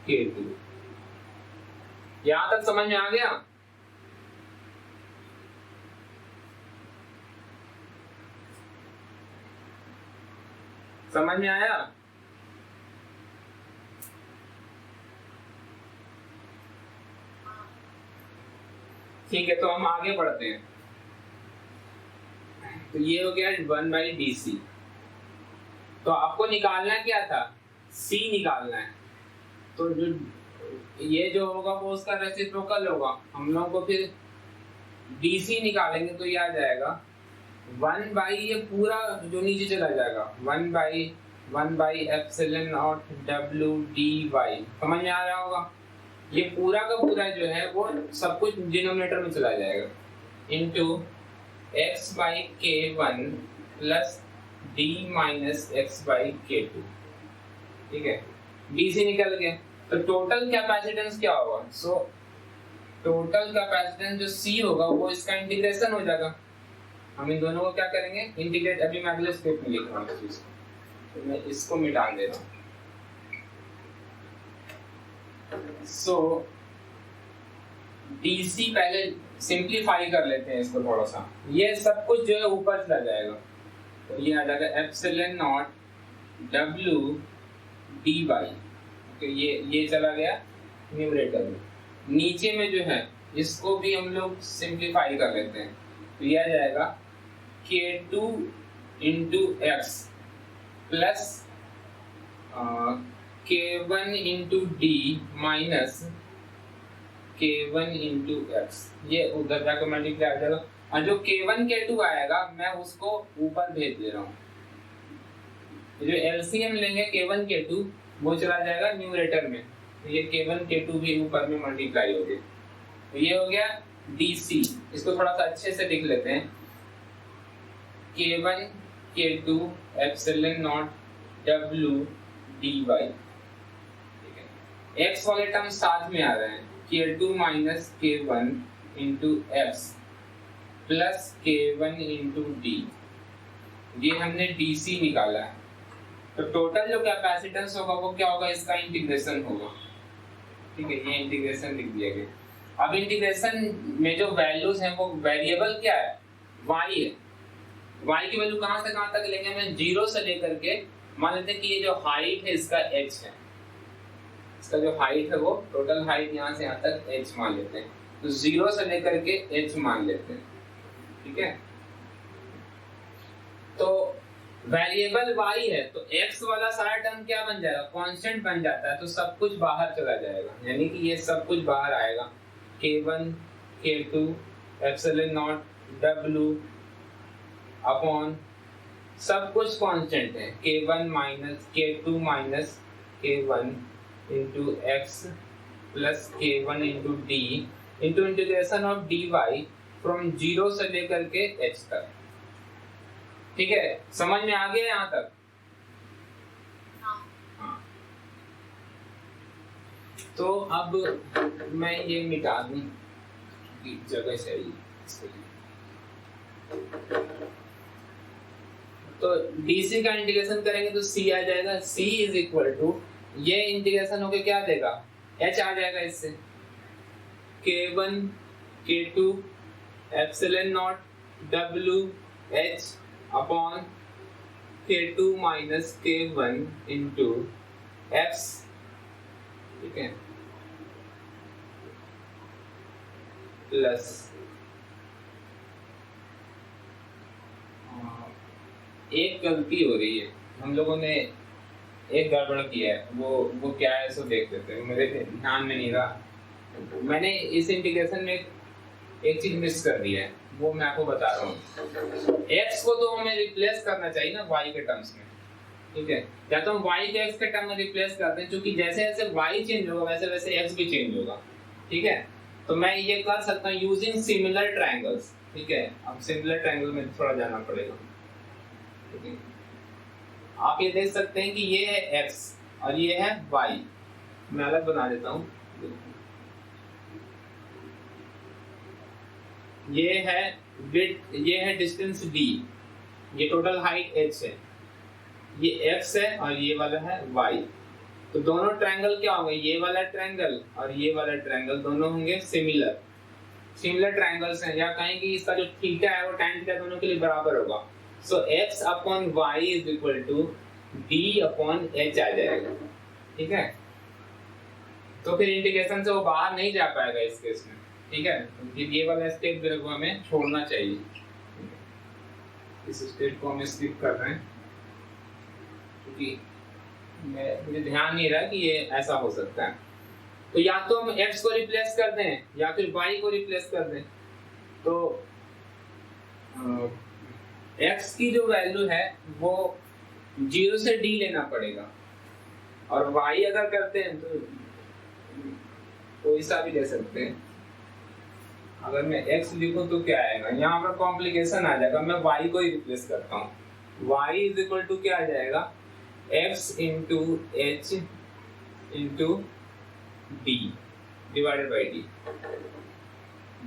Speaker 1: K2। यहां तक समझ में आ गया? समझ में आया? ठीक है, तो हम आगे बढ़ते हैं। तो ये हो गया 1/dc। तो आपको निकालना क्या था, c निकालना है। तो जो ये जो होगा वो उसका रेसिप्रोकल होगा। हम लोग को फिर dc निकालेंगे तो ये आ जाएगा 1 ये पूरा जो नीचे चला जाएगा 1 एप्सिलॉन नॉट w dy। समझ में आ रहा होगा। ये पूरा का पूरा जो है वो सब कुछ डिनोमिनेटर में चला जाएगा into x/k1 plus d minus x/k2। ठीक है, dc निकल गया। तो टोटल कैपेसिटेंस क्या होगा, सो टोटल कैपेसिटेंस जो c होगा वो इसका इंटीग्रेशन हो जाएगा। हम इन दोनों को क्या करेंगे, इंटीग्रेट। अभी मैं अगले स्टेप में लिख रहा हूँ इस चीज को, तो मैं इसको मिटा दे रहा हूँ। सो डीसी पहले सिंप्लीफाई कर लेते हैं इसको थोड़ा सा। ये सब कुछ जो है ऊपर चला जाएगा, तो ये आ जाएगा epsilon naught W D Y. Okay, ये चला गया न्यूमरेटर में। नीचे में जो है इसको भी हम लोग सिंप्लीफाई कर लेते हैं, तो ये आ जाएगा k2 into x plus k1 into D minus k1 into x. ये उधर जाकर मल्टीप्लाई आ जाएगा, और जो k1 k2 आएगा मैं उसको ऊपर भेज दे रहा हूँ। जो एलसीएम लेंगे k1 k2 वो चला जाएगा न्यूमरेटर में, तो ये k1 k2 भी ऊपर में मल्टीप्लाई हो गया। तो ये हो गया dc। इसको थोड़ा सा अच्छे से लिख लेते हैं, k1 k2 epsilon not w dy। ठीक है, x वाले टर्म साथ में आ रहे हैं, k2 minus k1 into x plus k1 into D. ये हमने dc निकाला है। तो टोटल जो कैपेसिटेंस होगा वो क्या होगा, इसका इंटीग्रेशन होगा। ठीक है, ये इंटीग्रेशन लिख दिया गया। अब इंटीग्रेशन में जो वैल्यूज हैं वो वेरिएबल क्या है, y है। y की वैल्यू कहां से कहां तक लेंगे, मैं 0 से लेकर के, मान लेते हैं कि ये जो हाइट है इसका h है, इसका जो हाइट है वो टोटल हाइट यहाँ से यहाँ तक h मान लेते हैं। तो 0 से लेकर के h मान लेते हैं। ठीक है, तो वेरिएबल y है, तो x वाला सारा टर्म क्या बन जाएगा, कांस्टेंट बन जाता है। तो सब कुछ बाहर चला जाएगा, यानी कि ये सब कुछ बाहर आएगा। k1 k2 epsilon not w upon सब कुछ कांस्टेंट है, k1 minus k2 minus k1 into x plus k1 into D into integration of dy from 0 से लेकर के h तक। ठीक है, समझ में आ गया यहाँ तक? हाँ। तो अब मैं ये मिटा दूं कि जगह सही इसके लिए। तो dc का इंटीग्रेशन करेंगे तो c आ जाएगा, c इज इक्वल टू, ये इंटीग्रेशन होके क्या देगा, h आ जाएगा इससे, k1 k2 epsilon not w h upon k2 minus k1 into x। ठीक है, प्लस एक गलती हो रही है, हम लोगों ने एक गड़बड़ किया है, वो क्या है सो देख लेते हैं। मेरे ध्यान में नहीं रहा, मैंने इस इंटीग्रेशन में एक चीज मिस कर दिया है, वो मैं आपको बता रहा हूँ। x को तो हमें रिप्लेस करना चाहिए ना y के टर्म्स में। ठीक है, या तो हम y को x के टर्म में रिप्लेस करते हैं, क्योंकि जैसे जैसे y चेंज होगा वैसे वैसे x भी चेंज होगा। ठीक है, तो मैं ये कर सकता हूँ यूजिंग सिमिलर ट्रायंगल्स। ठीक है, अब सिमिलर ट्रायंगल में थोड़ा जाना पड़ेगा। ठीक है, आप ये देख सकते हैं कि ये है x और ये है y। मैं अलग बना देता हूँ। ये है विड्थ, ये है डिस्टेंस d, ये टोटल हाइट h है, ये x है और ये वाला है y। तो दोनों ट्रायंगल क्या होंगे, ये वाला ट्रायंगल और ये वाला ट्रायंगल दोनों होंगे सिमिलर ट्रायंगल्स हैं, या कहें कि इसका जो थीटा है वो tan थीटा दोनों के लिए बराबर होगा। So x upon y is equal to d upon h आ जाएगा। ठीक है, तो फिर इंटीग्रेशन से वो बाहर नहीं जा पाएगा इस केस में। ठीक है, ये वाला स्टेप जो है वो हमें छोड़ना चाहिए, इस स्टेप को हम स्किप कर रहे हैं क्योंकि मुझे ध्यान नहीं रहा कि ये ऐसा हो सकता है। तो या तो हम x को रिप्लेस कर दें या फिर y को रिप्लेस कर दें। तो x की जो वैल्यू है वो 0 से d लेना पड़ेगा, और y अगर करते हैं तो कोई सा भी ले सकते हैं। अगर मैं x लिखूं तो क्या आएगा, यहाँ पर कॉम्प्लिकेशन आ जाएगा, मैं y को ही रिप्लेस करता हूँ। y इज इक्वल टू क्या आ जाएगा, x into h into d divided by d.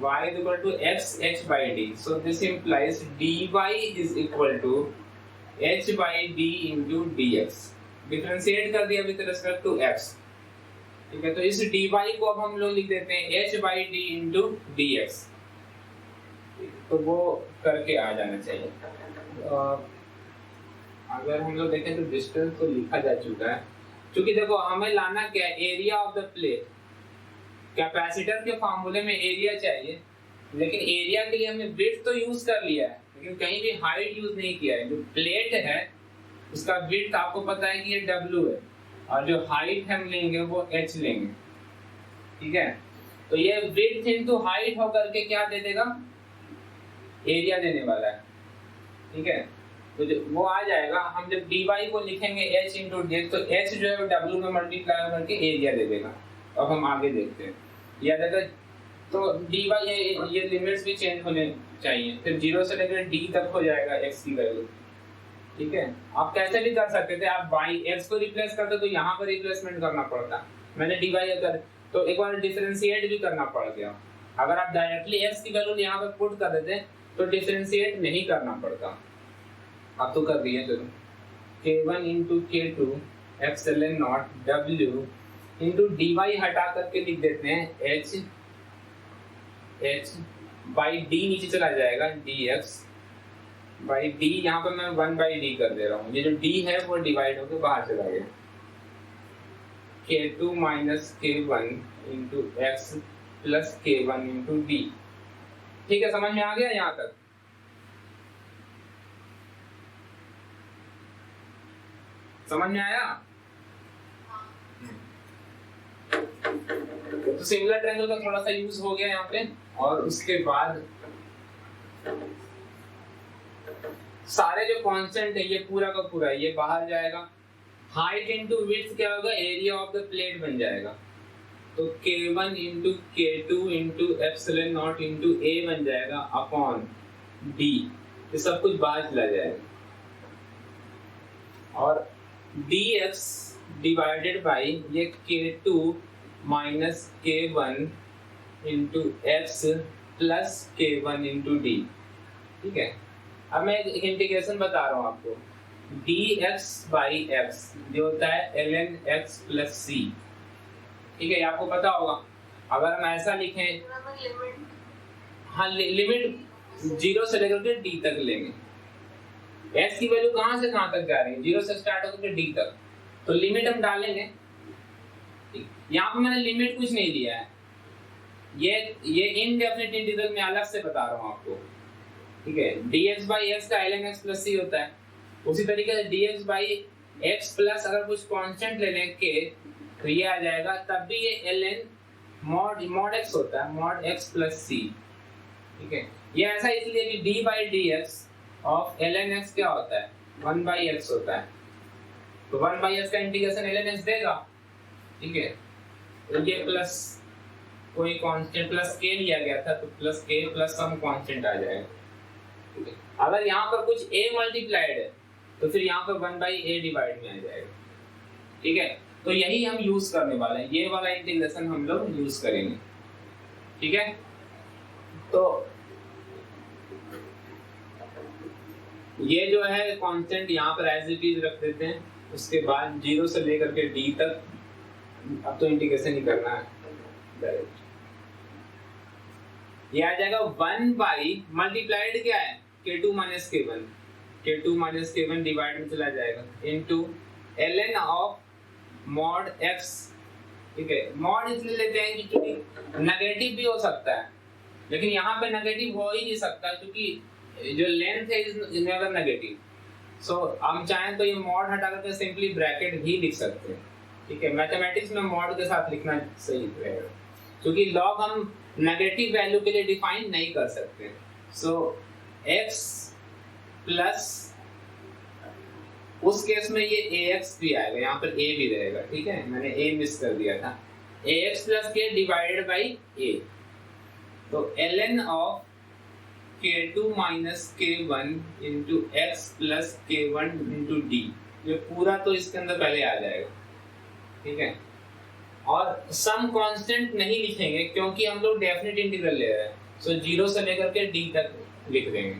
Speaker 1: Y is equal to x h by d. So this implies dy is equal to h by d into dx. Differentiate कर दिया with respect to x, ठीक है। तो इस dy को अब हम लोग लिख देते हैं h by d into dx, तो वो करके आ जाना चाहिए। अगर हम लोग देखें तो डिस्टेंस तो लिखा जा चुका है, क्योंकि देखो हमें लाना क्या है, area of the plate. Capacitor के फार्मूले में एरिया चाहिए, लेकिन एरिया के लिए हमने विड्थ तो यूज कर लिया है, लेकिन कहीं भी हाइट यूज नहीं किया है। जो प्लेट है उसका विड्थ आपको पता है कि ये W है, और जो हाइट हम लेंगे वो H लेंगे, ठीक है। तो ये विड्थ इनटू हाइट होकर के क्या दे देगा, एरिया देने वाला है, ठीक है। तो वो आ जाएगा, हम जब dy को लिखेंगे h इंटू dx, तो h जो है w में मल्टीप्लाई करके एरिया दे देगा। अब हम आगे देखते हैं, या देखो तो dy ये लिमिट्स भी चेंज होने चाहिए, फिर 0 से लेकर d तक हो जाएगा x की वैल्यू, ठीक है। आप कैसे भी कर सकते थे, आप y x को रिप्लेस करते तो यहाँ पर रिप्लेसमेंट करना पड़ता, मैंने dy कर तो एक बार डिफरेंशिएट भी करना पड़ गया। अगर आप डायरेक्टली x की वैल्यू यहाँ पर पुट कर देते तो डिफरेंशिएट नहीं करना पड़ता। आप तो कर दिए, चलो k1 into k2 epsilon not w into dy हटा करके लिख देते हैं h बाई d, नीचे चला जाएगा dx बाई d, यहाँ पर मैं 1 बाई d कर दे रहा हूँ, ये जो d है वो डिवाइड होकर बाहर चला गया, k2 minus k1 into x plus k1 into d, ठीक है। समझ में आ गया यहाँ तक? समझ में आया? तो सिमिलर ट्रायंगल का थोड़ा सा यूज हो गया यहाँ पे, और उसके बाद सारे जो कांस्टेंट है ये पूरा का पूरा ये बाहर जाएगा। हाइट इंटू विड्थ क्या होगा, एरिया ऑफ द प्लेट बन जाएगा। तो k1 into k2 into epsilon not into a बन जाएगा अपॉन d, ये सब कुछ बाहर चला जाएगा, और dx डिवाइडेड बाई ये k2 minus k1 into x plus k1 into d, ठीक है। अब मैं एक इंटीग्रेशन बता रहा हूँ आपको, dx बाई x जो होता है ln x प्लस c, ठीक है, ये आपको पता होगा। अगर हम ऐसा लिखें, हाँ लिमिट 0 से लेकर के d तक लेंगे, x की वैल्यू कहाँ से कहाँ तक जा रही है, 0 से स्टार्ट होकर के d तक, तो लिमिट हम डालेंगे। यहाँ पे मैंने लिमिट कुछ नहीं दिया है, ये इनडेफिनिट इंटीग्रल में अलग से बता रहा हूँ आपको, ठीक है। dx बाई x का ln x प्लस c होता है, उसी तरीके से dx बाई x प्लस अगर कुछ कांस्टेंट ले लें k, तो ये आ जाएगा, तब भी ये ln मॉड x होता है, मॉड x प्लस c, ठीक है। ये ऐसा इसलिए कि d by dx of ln x क्या होता है, 1 बाई x होता है, तो 1 बाई x का इंटीग्रेशन ln x देगा, ठीक है। तो ये प्लस कोई कांस्टेंट प्लस k लिया गया था, तो plus k plus some constant आ जाएगा, ठीक है। अगर यहाँ पर कुछ a मल्टीप्लाइड है तो फिर यहाँ पर 1 बाई a डिवाइड में आ जाएगा, ठीक है। तो यही हम यूज करने वाले हैं, ये वाला इंटीग्रेशन हम लोग यूज करेंगे, ठीक है। तो ये जो है कांस्टेंट यहाँ पर एज इट इज रख देते हैं, उसके बाद 0 से लेकर के d तक अब तो इंटीग्रेशन ही करना है डायरेक्ट, ये आ जाएगा 1 बाई मल्टीप्लाइड क्या है, k2 minus k1, k2 minus k1 divide में चला जाएगा into ln of mod x ठीक है, मॉड इसलिए लेते हैं कि क्योंकि नेगेटिव भी हो सकता है, लेकिन यहाँ पे नेगेटिव हो ही नहीं सकता क्योंकि जो लेंथ है इज नेवर नेगेटिव। सो हम चाहें तो ये मॉड हटा करके सिंपली ब्रैकेट भी लिख सकते हैं। ठीक है, मैथमेटिक्स में मॉड के साथ लिखना सही रहेगा क्योंकि लॉग हम नेगेटिव वैल्यू के लिए डिफाइन नहीं कर सकते। सो x प्लस, उस केस में ये ax भी आएगा, यहाँ पर a भी रहेगा। ठीक है, मैंने a मिस कर दिया था। ax plus k divided by a, तो ln of k2 minus k1 into x plus k1 into d, ये पूरा तो इसके अंदर पहले आ जाएगा। ठीक है, और सम कांस्टेंट नहीं लिखेंगे क्योंकि हम लोग डेफिनेट इंटीग्रल ले रहे हैं, सो 0 से लेकर के d तक लिख देंगे।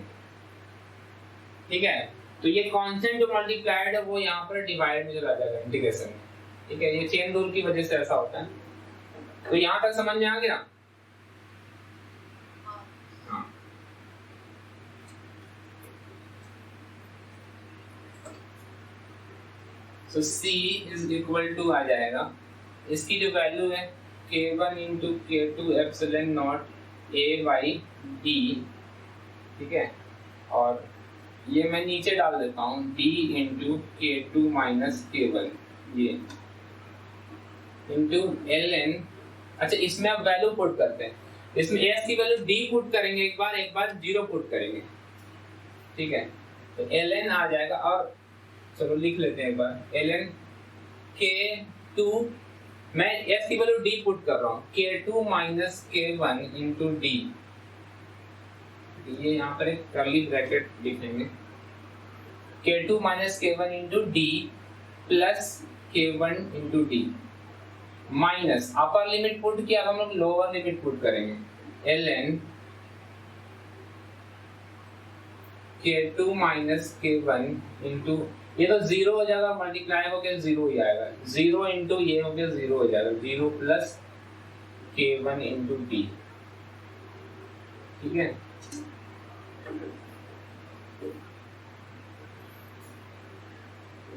Speaker 1: ठीक है, तो ये कांस्टेंट जो मल्टीप्लाइड है वो यहाँ पर डिवाइड में चला जाएगा इंटीग्रेशन में। ठीक है, ये चेन रूल की वजह से ऐसा होता है। तो यहाँ तक समझ में आ गया? हाँ, सो c इज इक्वल टू आ जाएगा, इसकी जो वैल्यू है k1 into k2 epsilon not a by d। ठीक है, और ये मैं नीचे डाल देता हूँ d into k2 minus k1, ये इंटू ln। अच्छा, इसमें अब वैल्यू पुट करते हैं, इसमें s की वैल्यू d पुट करेंगे एक बार 0 पुट करेंगे। ठीक है, तो ln आ जाएगा, और चलो लिख लेते हैं एक बार, ln k2, मैं s की वैल्यू d पुट कर रहा हूँ, k2 minus k1 into d, ये यहाँ पर एक कर्ली ब्रैकेट लिखेंगे, k2 minus k1 into d plus k1 into d minus upper limit put किया, अब हम लोग लोअर लिमिट पुट करेंगे, ln k2 minus k1 into, ये तो 0 हो जाएगा, मल्टीप्लाई हो गया 0 ही आएगा, 0 इंटू ये हो गया 0 हो जाएगा, 0 प्लस k1 इंटू d। ठीक है,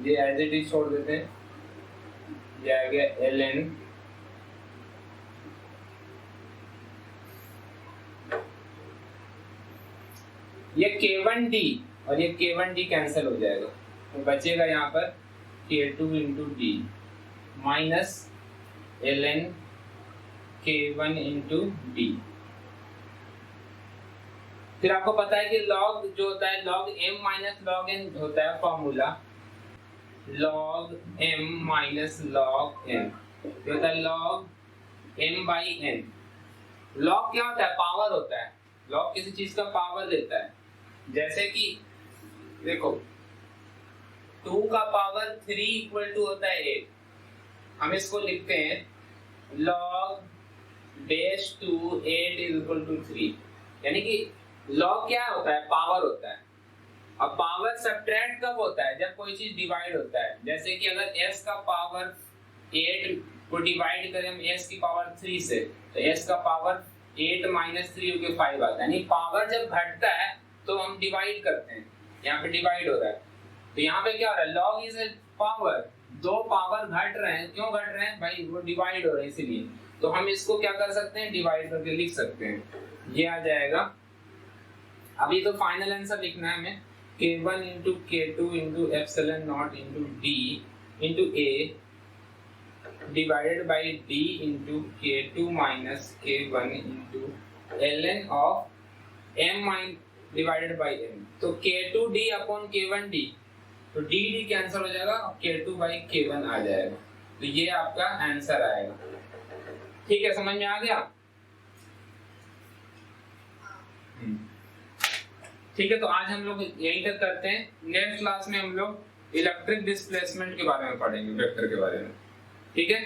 Speaker 1: ये एज इट इज छोड़ देते हैं, ये आ गया ln ये k1d और ये k1d कैंसिल हो जाएगा, तो बचेगा यहाँ पर k2 into d minus ln k1 into d। फिर आपको पता है कि log जो होता है log m minus log n होता है formula, log m minus log n, ये होता है log m by n। log क्या होता है? पावर होता है, log किसी चीज का पावर देता है, जैसे कि देखो 2 का पावर 3 इक्वल टू होता है 8, हम इसको लिखते हैं log base two 8 is equal to 3, यानी कि log क्या होता है? पावर होता है। अब पावर सब्ट्रैक्ट कब होता है? जब कोई चीज डिवाइड होता है, जैसे कि अगर s का पावर 8 को डिवाइड करें हम s की पावर 3 से, तो s का पावर 8 माइनस 3 होके 5 आता है, यानी पावर जब घटता है तो हम डिवाइड करते हैं, यहाँ पे डिवाइड हो रहा है, तो यहाँ पे क्या हो रहा है? log इज ए पावर, दो पावर घट रहे हैं, क्यों घट रहे हैं भाई? वो डिवाइड हो रहे हैं इसीलिए, तो हम इसको क्या कर सकते हैं? डिवाइड करके लिख सकते हैं, ये आ जाएगा। अभी तो फाइनल आंसर लिखना है हमें, k1 into k2 into epsilon not into d into a divided by d into k2 minus k1 into ln of m divided by m, तो k2d अपॉन k1d, तो d कैंसिल हो जाएगा, k2 by k1 आ जाएगा, तो ये आपका answer आएगा। ठीक है, समझ में आ गया? ठीक है, तो आज हम लोग यहीं तक करते हैं, नेक्स्ट क्लास में हम लोग इलेक्ट्रिक डिस्प्लेसमेंट के बारे में पढ़ेंगे, वेक्टर के बारे में। ठीक है।